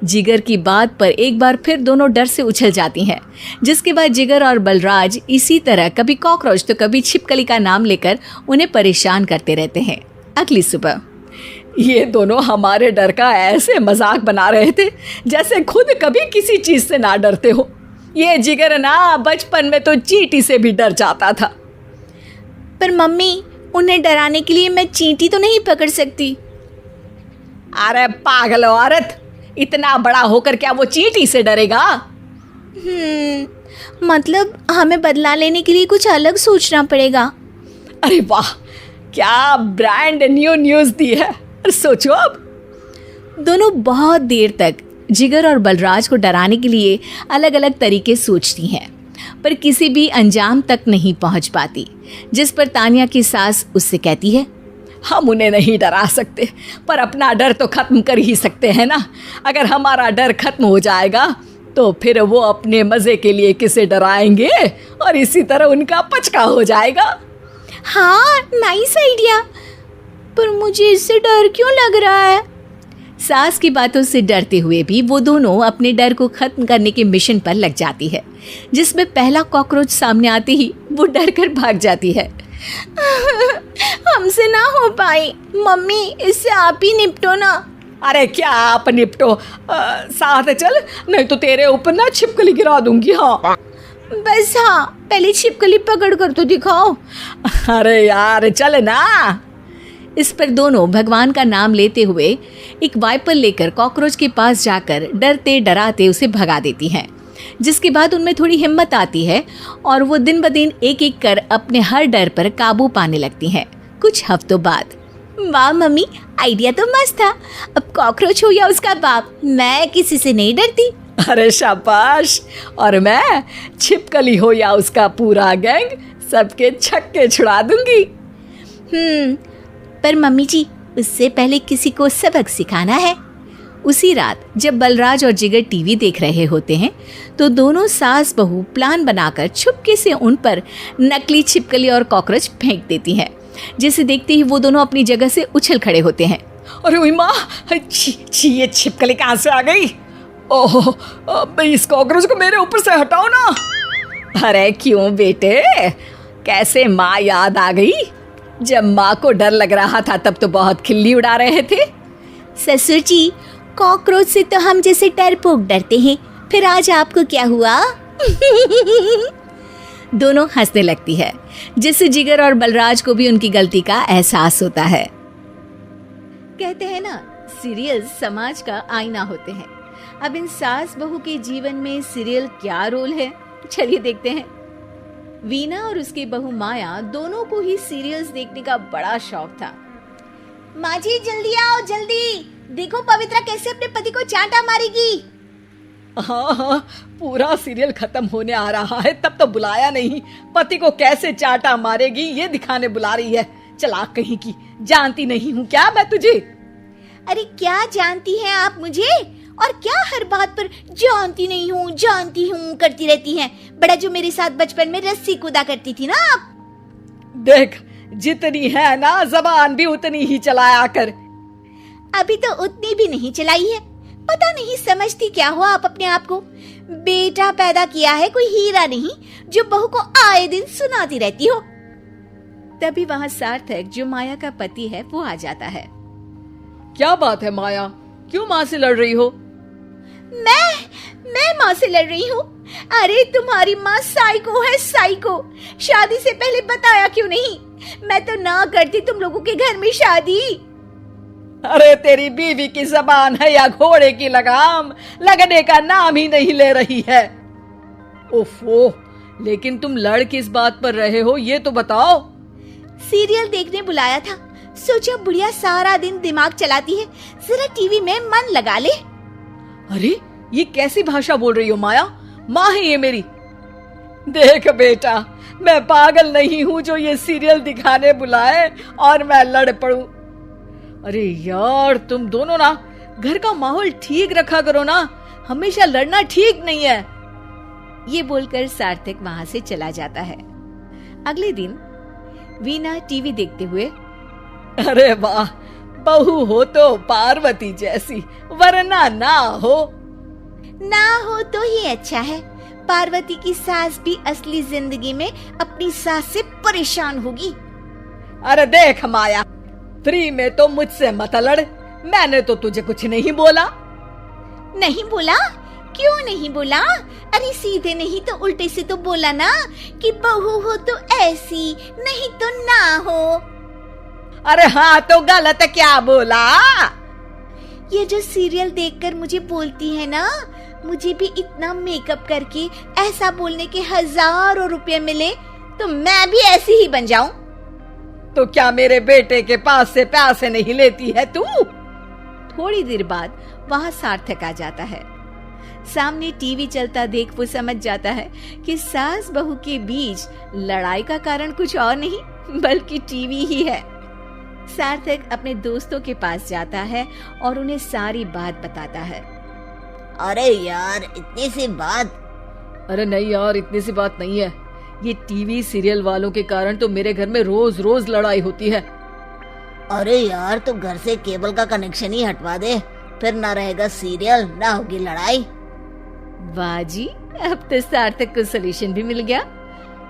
जिगर की बात पर एक बार फिर दोनों डर से उछल जाती हैं, जिसके बाद जिगर और बलराज इसी तरह कभी कॉकरोच तो कभी छिपकली का नाम लेकर उन्हें परेशान करते रहते हैं। अगली सुबह ये दोनों हमारे डर का ऐसे मजाक बना रहे थे जैसे खुद कभी किसी चीज से ना डरते हो। ये जिगर ना बचपन में तो चींटी से भी डर जाता था। पर मम्मी, उन्हें डराने के लिए मैं चींटी तो नहीं पकड़ सकती। अरे पागल औरत, इतना बड़ा होकर क्या वो चींटी से डरेगा? मतलब हमें बदला लेने के लिए कुछ अलग सोचना पड़ेगा। अरे वाह, क्या ब्रांड न्यू न्यूज़ दी है। सोचो अब। दोनों बहुत देर तक जिगर और बलराज को डराने के लिए अलग अलग तरीके सोचती हैं, पर किसी भी अंजाम तक नहीं पहुंच पाती, जिस पर तानिया की सास उससे कहती है, हम उन्हें नहीं डरा सकते, पर अपना डर तो खत्म कर ही सकते हैं ना। अगर हमारा डर खत्म हो जाएगा तो फिर वो अपने मज़े के लिए किसे डराएंगे और इसी तरह उनका पचका हो जाएगा। हाँ, नाइस आइडिया, पर मुझे इससे डर क्यों लग रहा है? सास की बातों से डरते हुए भी वो दोनों अपने डर को खत्म करने के मिशन पर लग जाती है, जिसमें पहला कॉकरोच सामने आते ही वो डर कर भाग जाती है। हमसे ना हो पाई मम्मी, इससे आप ही निपटो ना। अरे क्या आप निपटो, साथ चल, नहीं तो तेरे ऊपर ना छिपकली गिरा दूंगी। हाँ बस, हाँ पहले छिपकली पकड़ कर तो दिखाओ। अरे यार चल ना। इस पर दोनों भगवान का नाम लेते हुए एक वाइपर लेकर कॉकरोच के पास जाकर डरते डराते उसे भगा देती हैं, जिसके बाद उनमें थोड़ी हिम्मत आती है और वो दिन ब दिन एक एक कर अपने हर डर पर काबू पाने लगती हैं। कुछ हफ्तों बाद, वाह मम्मी, आइडिया तो मस्त था। अब कॉकरोच हो या उसका बाप, मैं किसी से नहीं डरती। अरे शाबाश। और मैं छिपकली हो या उसका पूरा गैंग, सबके छक्के छुड़ा दूंगी। पर मम्मी जी, उससे पहले किसी को सबक सिखाना है। उसी रात जब बलराज और जिगर टीवी देख रहे होते हैं तो दोनों सास बहू प्लान बनाकर छुपके से उन पर नकली छिपकली और कॉकरोच फेंक देती हैं, जिसे देखते ही वो दोनों अपनी जगह से उछल खड़े होते हैं। अरे ओए माँ, छी ये छिपकली कहाँ से आ गई? ओह, इस कॉकरोच को मेरे ऊपर से हटाओ ना। अरे क्यों बेटे, कैसे माँ याद आ गई? जब माँ को डर लग रहा था तब तो बहुत खिल्ली उड़ा रहे थे। ससुर जी, कॉकरोच से तो हम जैसे डरपोक डरते हैं, फिर आज आपको क्या हुआ? दोनों हंसने लगती है, जिससे जिगर और बलराज को भी उनकी गलती का एहसास होता है। कहते हैं ना, सीरियल समाज का आईना होते हैं। अब इन सास बहू के जीवन में सीरियल क्या रोल है, चलिए देखते हैं। वीना और उसकी बहू माया दोनों को ही सीरियल्स देखने का बड़ा शौक था। माँ जी जल्दी आओ, जल्दी देखो पवित्रा कैसे अपने पति को चांटा मारेगी। हाँ, पूरा सीरियल खत्म होने आ रहा है तब तो बुलाया नहीं। पति को कैसे चांटा मारेगी ये दिखाने बुला रही है। चलाक कहीं की, जानती नहीं हूँ क्या मैं तुझे? अरे क्या जानती हैं आप मुझे, और क्या हर बात पर जानती हूँ करती रहती हैं। बड़ा जो मेरे साथ बचपन में रस्सी कूदा करती थी ना आप। देख, जितनी है ना जबान भी उतनी ही चलाया कर। अभी तो उतनी भी नहीं चलाई है। पता नहीं समझती क्या हो आप अपने आप को। बेटा पैदा किया है कोई हीरा नहीं जो बहू को आए दिन सुनाती रहती हो। तभी वहाँ सार्थक, जो माया का पति है, वो आ जाता है। क्या बात है माया, क्यों माँ से लड़ रही हो? मैं माँ से लड़ रही हूँ? अरे तुम्हारी माँ साइको है, साइको। शादी से पहले बताया क्यों नहीं? मैं तो ना करती तुम लोगों के घर में शादी। अरे तेरी बीवी की जबान है या घोड़े की लगाम, लगने का नाम ही नहीं ले रही है। ओफो, लेकिन तुम लड़ किस बात पर रहे हो ये तो बताओ। सीरियल देखने बुलाया था, सोचा बुढ़िया सारा दिन दिमाग चलाती है, जरा टीवी में मन लगा ले। अरे ये कैसी भाषा बोल रही हो माया? माँ है ये मेरी। देख बेटा, मैं पागल नहीं हूं जो ये सीरियल दिखाने बुलाए और मैं लड़ पड़ूं। अरे यार, तुम दोनों ना घर का माहौल ठीक रखा करो ना, हमेशा लड़ना ठीक नहीं है। ये बोलकर सार्थक वहां से चला जाता है। अगले दिन वीना टीवी देखते हुए, अरे वाह, बहू हो तो पार्वती जैसी, वरना ना हो। ना हो तो ही अच्छा है। पार्वती की सास भी असली जिंदगी में अपनी सास से परेशान होगी। अरे देख माया, फ्री में तो मुझसे मत लड़, मैंने तो तुझे कुछ नहीं बोला। नहीं बोला? क्यों नहीं बोला? अरे सीधे नहीं तो उल्टे से तो बोला ना कि बहू हो तो ऐसी, नहीं तो ना हो। अरे हाँ, तो गलत क्या बोला? ये जो सीरियल देखकर मुझे बोलती है ना, मुझे भी इतना मेकअप करके ऐसा बोलने के हजारों रुपए मिले तो मैं भी ऐसी ही बन जाऊं। तो क्या मेरे बेटे के पास से पैसे नहीं लेती है तू? थोड़ी देर बाद वहां सार्थक आ जाता है। सामने टीवी चलता देख वो समझ जाता है कि सास बहू के बीच लड़ाई का कारण कुछ और नहीं बल्कि टीवी ही है। सार्थक अपने दोस्तों के पास जाता है और उन्हें सारी बात बताता है। अरे यार, इतनी सी बात? अरे नहीं यार, इतनी सी बात नहीं है। ये टीवी सीरियल वालों के कारण तो मेरे घर में रोज रोज लड़ाई होती है। अरे यार, तो घर से केबल का कनेक्शन ही हटवा दे, फिर ना रहेगा सीरियल, ना होगी लड़ाई। वाह जी, अब तो सार्थक को सोल्यूशन भी मिल गया।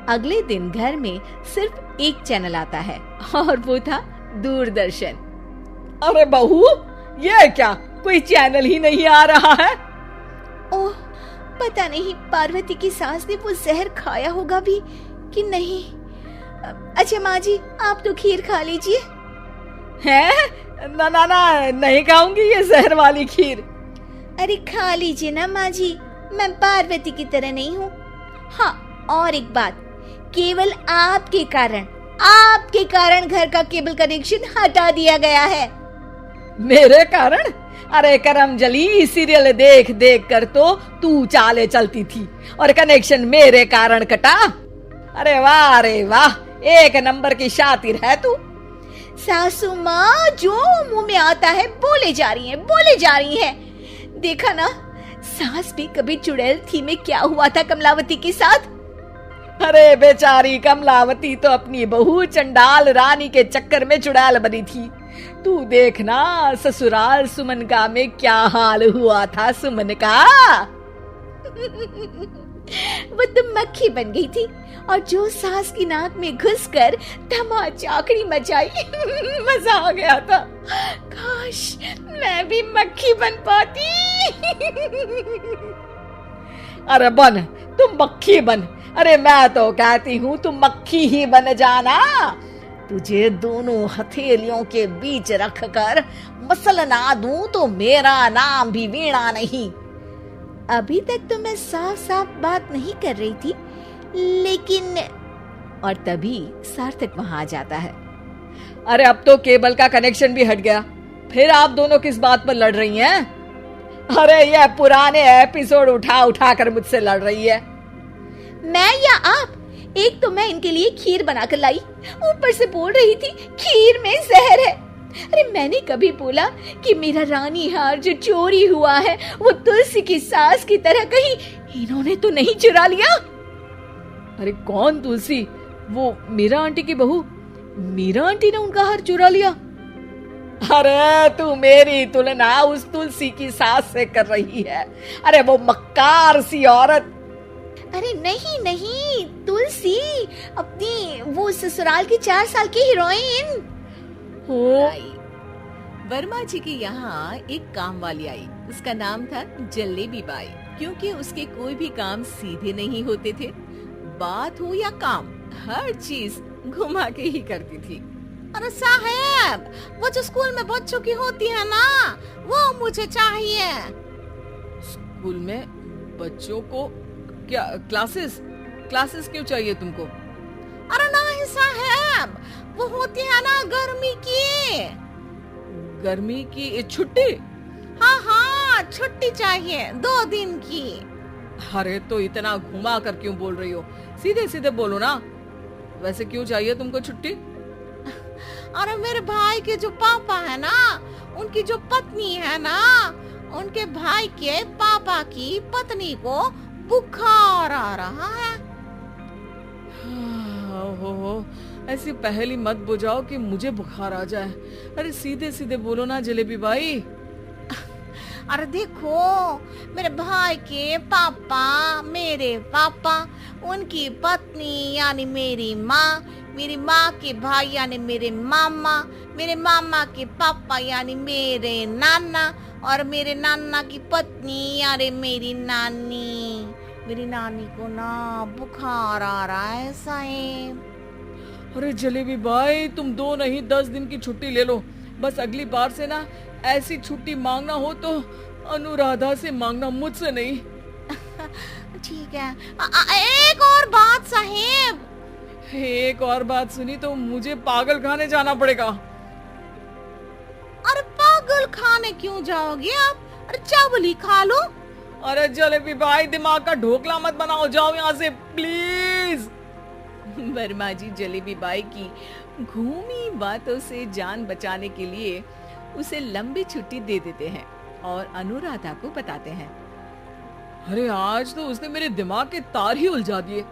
अगले दिन घर में सिर्फ एक चैनल आता है और वो था दूरदर्शन। अरे बहू, ये क्या, कोई चैनल ही नहीं आ रहा है? ओह, पता नहीं पार्वती की सास ने वो जहर खाया होगा भी कि नहीं। अच्छा माँ जी, आप तो खीर खा लीजिए। हैं? ना ना ना, नहीं खाऊंगी ये जहर वाली खीर। अरे खा लीजिए ना माँ जी, मैं पार्वती की तरह नहीं हूँ। हाँ, और एक बात, केवल आपके कारण घर का केबल कनेक्शन हटा दिया गया है। मेरे कारण? अरे करमजली, सीरियल देख देख कर तो तू चाले चलती थी और कनेक्शन मेरे कारण कटा। अरे वाह, एक नंबर की शातिर है तू। सासू माँ जो मुंह में आता है बोले जा रही है। देखा ना, सास भी कभी चुड़ैल थी में क्या हुआ था कमलावती के साथ। अरे बेचारी कमलावती तो अपनी बहू चंडाल रानी के चक्कर में चुड़ैल बनी थी। तू देखना ससुराल सुमन का में क्या हाल हुआ था सुमन का। वो तो मक्खी बन गई थी और जो सास की नाक में घुसकर धमाचाकड़ी मचाई मजा आ गया था। काश मैं भी मक्खी बन पाती। अरे बन, तुम मक्खी बन। अरे मैं तो कहती हूँ तुम मक्खी ही बन जाना। तुझे दोनों हथेलियों के बीच रखकर मसलना दूं तो मेरा नाम भी वीणा नहीं। अभी तक तो मैं साफ साफ बात नहीं कर रही थी, लेकिन और तभी सार्थक वहां आ जाता है। अरे अब तो केबल का कनेक्शन भी हट गया, फिर आप दोनों किस बात पर लड़ रही हैं? अरे ये पुराने एपिसोड उठा उठा कर मुझसे लड़ रही है। मैं या आप? एक तो मैं इनके लिए खीर बनाकर लाई, ऊपर से बोल रही थी खीर में जहर है। अरे मैंने कभी बोला कि मेरा रानी हार जो चोरी हुआ है वो तुलसी की सास की तरह कहीं इन्होंने तो नहीं चुरा लिया? अरे कौन तुलसी? वो मीरा आंटी की बहू। मीरा आंटी ने उनका हार चुरा लिया? अरे तू मेरी तुलना उस तुलसी की सास से कर रही है। अरे वो मक्कार सी औरत। अरे नहीं, तुलसी अपनी वो ससुराल की 4 साल की हीरोइन। वर्मा जी के यहाँ एक काम वाली आई, उसका नाम था जलेबी बाई। क्योंकि उसके कोई भी काम सीधे नहीं होते थे, बात हो या काम, हर चीज घुमा के ही करती थी। अरे साहब, वो जो स्कूल में बच्चों की होती है ना, वो मुझे चाहिए। स्कूल में बच्चों को क्या क्लासेस क्यों चाहिए तुमको? अरे नहीं साहब, वो होती है ना गर्मी की छुट्टी। हाँ, छुट्टी चाहिए 2 दिन की। अरे तो इतना घुमा कर क्यों बोल रही हो? सीधे सीधे बोलो ना, वैसे क्यों चाहिए तुमको छुट्टी? अरे मेरे भाई के जो पापा है ना, उनकी जो पत्नी है ना, उनके भाई के पापा की पत्नी को बुखार आ रहा है। ओहो, ऐसी पहेली मत बुझाओ कि मुझे बुखार आ जाए। अरे सीधे सीधे बोलो ना जलेबी बाई। अरे देखो, मेरे भाई के पापा, मेरे पापा, उनकी पत्नी यानी मेरी माँ के भाई यानी मेरे मामा के पापा यानी मेरे नाना, और मेरे नाना की पत्नी यानी मेरी नानी को ना बुखार आ रहा है साहेब। अरे जलेबी भाई, तुम 2 नहीं 10 दिन की छुट्टी ले लो। बस अगली बार से ना ऐसी छुट्टी मांगना हो तो अनुराधा से मांगना, मुझसे नहीं। ठीक है। एक और बात साहेब। एक और बात सुनी तो मुझे पागल खाने जाना पड़ेगा। अरे पागल खाने क्यों जाओगे आप? अरे चावल ही खा लो। अरे जलेबी भाई, दिमाग का ढोकला मत बनाओ, जाओ यहाँ से प्लीज। वर्मा जी जलेबी बाई की घूमी बातों से जान बचाने के लिए उसे लंबी छुट्टी दे देते हैं और अनुराधा को बताते हैं। अरे आज तो उसने मेरे दिमाग के तार ही उलझा दिए।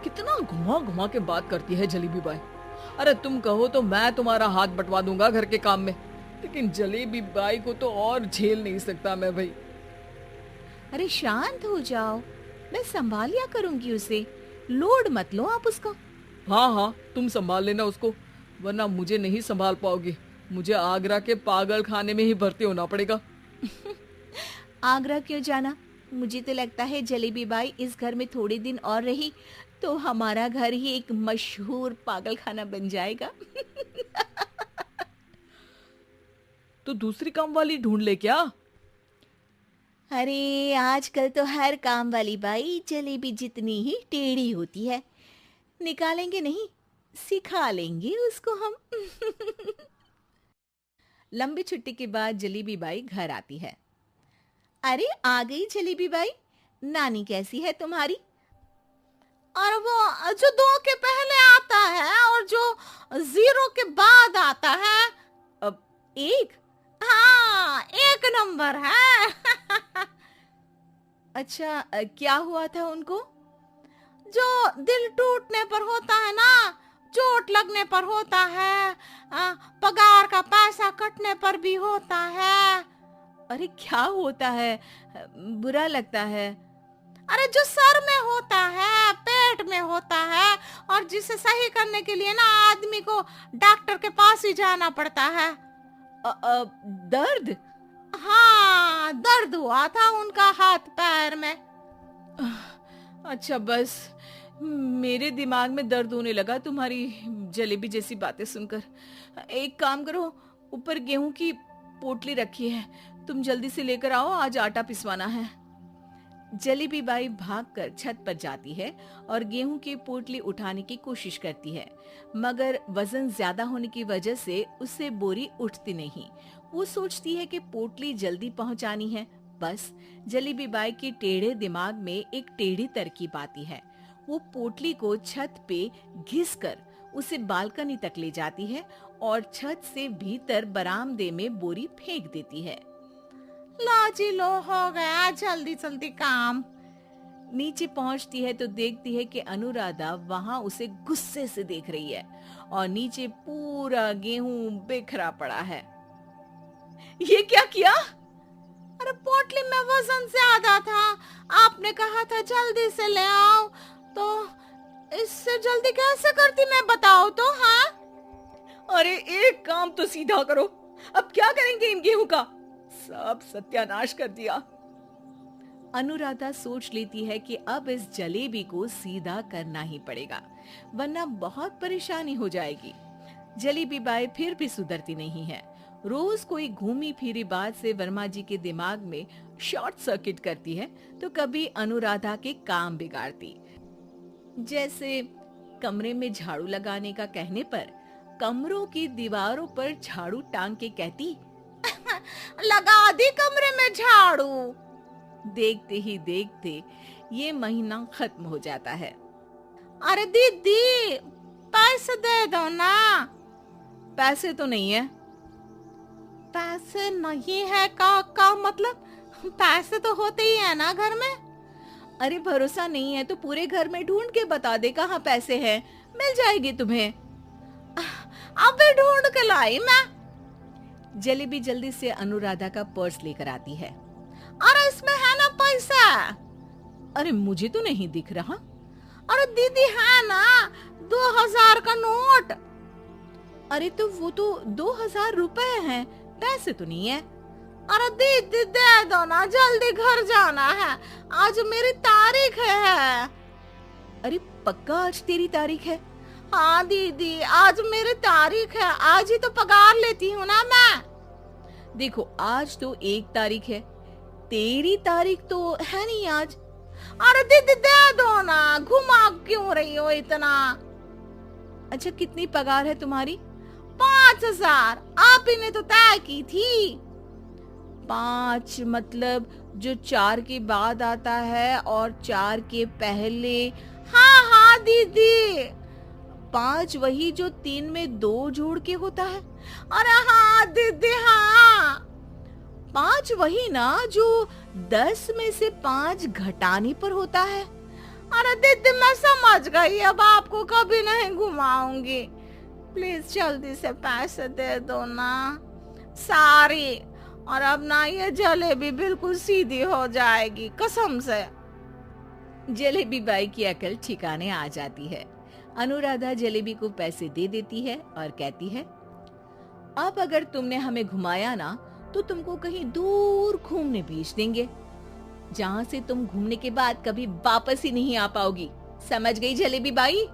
कितना घुमा घुमा के बात करती है जलेबी बाई। अरे तुम कहो तो मैं तुम्हारा हाथ बंटवा दूंगा घर के काम में, लेकिन जलेबी बाई को तो और झेल नहीं सकता मैं भाई। अरे शांत हो जाओ, मैं संभाल लिया करूंगी उसे, लोड मत लो आप उसको। हाँ, तुम संभाल लेना उसको, वरना मुझे नहीं संभाल पाओगी। मुझे आगरा के पागल खाने में ही भर्ती होना पड़ेगा। आगरा क्यों जाना? मुझे तो लगता है जलेबी बाई इस घर में थोड़े दिन और रही तो हमारा घर ही एक मशहूर पागल खाना बन जाएगा। तो दूसरी काम वाली ढूंढ ले क्या? अरे आजकल तो हर काम वाली बाई जलेबी जितनी ही टेढ़ी होती है। निकालेंगे नहीं, सिखा लेंगे उसको हम। लंबी छुट्टी के बाद जलेबी बाई घर आती है। अरे आ गई जलेबी बाई, नानी कैसी है तुम्हारी? और वो जो 2 के पहले आता है और जो 0 के बाद आता है। अब 1? हाँ, 1 नंबर है। अच्छा, क्या हुआ था उनको? जो दिल टूटने पर होता है ना, चोट लगने पर होता है, पगार का पैसा कटने पर भी होता है। अरे क्या होता है? बुरा लगता है। अरे जो सर में होता है, पेट में होता है, और जिसे सही करने के लिए ना आदमी को डॉक्टर के पास ही जाना पड़ता है। दर्द? हाँ, दर्द हुआ था उनका हाथ पैर में। अच्छा, बस मेरे दिमाग में दर्द होने लगा तुम्हारी जलेबी जैसी बातें सुनकर। एक काम करो, ऊपर गेहूं की पोटली रखी है, तुम जल्दी से लेकर आओ, आज आटा पिसवाना है। जलेबी बाई भागकर छत पर जाती है और गेहूं की पोटली उठाने की कोशिश करती है, मगर वजन ज्यादा होने की वजह से उससे बोरी उठती नहीं। वो सोचती है कि पोटली जल्दी पहुंचानी है। बस जलेबी बाई के टेढ़े दिमाग में एक टेढ़ी तरकीब आती है। वो पोटली को छत पे घिसकर उसे बालकनी तक ले जाती है और छत से भीतर बरामदे में बोरी फेंक देती है। लाजी लो, हो गया जल्दी जल्दी काम। नीचे पहुंचती है तो देखती है कि अनुराधा वहां उसे गुस्से से देख रही है और नीचे पूरा गेहूं बिखरा पड़ा है। ये क्या किया? अरे पोटली में वजन ज्यादा था, आपने कहा था जल्दी से ले आओ, तो इससे जल्दी कैसे करती मैं बताओ तो। हाँ, अरे एक काम तो सीधा करो, अब क्या करेंगे इन गेहूं का? सब सत्यानाश कर दिया। अनुराधा सोच लेती है कि अब इस जलेबी को सीधा करना ही पड़ेगा, वरना बहुत परेशानी हो जाएगी। जलेबी बाई फिर भी सुधरती नहीं है। रोज कोई घूमी फिरी बात से वर्मा जी के दिमाग में शॉर्ट सर्किट करती है तो कभी अनुराधा के काम बिगाड़ती। जैसे कमरे में झाड़ू लगाने का कहने पर कमरों की दीवारों पर झाड़ू टांग के कहती, लगा दी कमरे में झाड़ू। देखते ही देखते ये महीना खत्म हो जाता है। अरे दीदी पैसे दे दो ना। पैसे तो नहीं है। पैसे नहीं है का मतलब पैसे तो होते ही है ना घर में। अरे भरोसा नहीं है तो पूरे घर में ढूंढ के बता दे कहाँ पैसे हैं, मिल जाएगी तुम्हें। अबे ढूंढ के लाई मैं। जलेबी जल्दी से अनुराधा का पर्स लेकर आती है। अरे इसमें है ना पैसा। अरे मुझे तो नहीं दिख रहा। अरे दीदी है ना 2000 का नोट। अरे तो वो तो 2000 रुपए हैं, पैसे तो नहीं है। अरे दीदी दे दो ना, जल्दी घर जाना है, आज मेरी तारीख है। अरे पक्का आज तेरी तारीख है? हाँ दीदी आज मेरी तारीख है, आज ही तो पगार लेती हूँ ना मैं। देखो आज तो 1 तारीख है, तेरी तारीख तो है नहीं आज। अरे दीदी दे दो ना, घुमा क्यों रही हो इतना। अच्छा कितनी पगार है तुम्हारी? 5000। आप ही ने तो तय की थी। 5 मतलब जो 4 के बाद आता है और 4 के पहले। हाँ हाँ दीदी 5 वही जो 3 में 2 जोड़ के होता है। अरे हाँ दीदी हाँ 5 वही ना जो 10 में से 5 घटाने पर होता है। अरे दीदी मैं समझ गई, अब आपको कभी नहीं घुमाऊंगी, प्लीज जल्दी से पैसे दे दो ना सारी। और अब ना ये जलेबी बिल्कुल सीधी हो जाएगी कसम से। जलेबी बाई की अकल ठिकाने आ जाती है। अनुराधा जलेबी को पैसे दे देती है और कहती है, अब अगर तुमने हमें घुमाया ना तो तुमको कहीं दूर घूमने भेज देंगे, जहाँ से तुम घूमने के बाद कभी वापस ही नहीं आ पाओगी। समझ गई जलेबी बाई?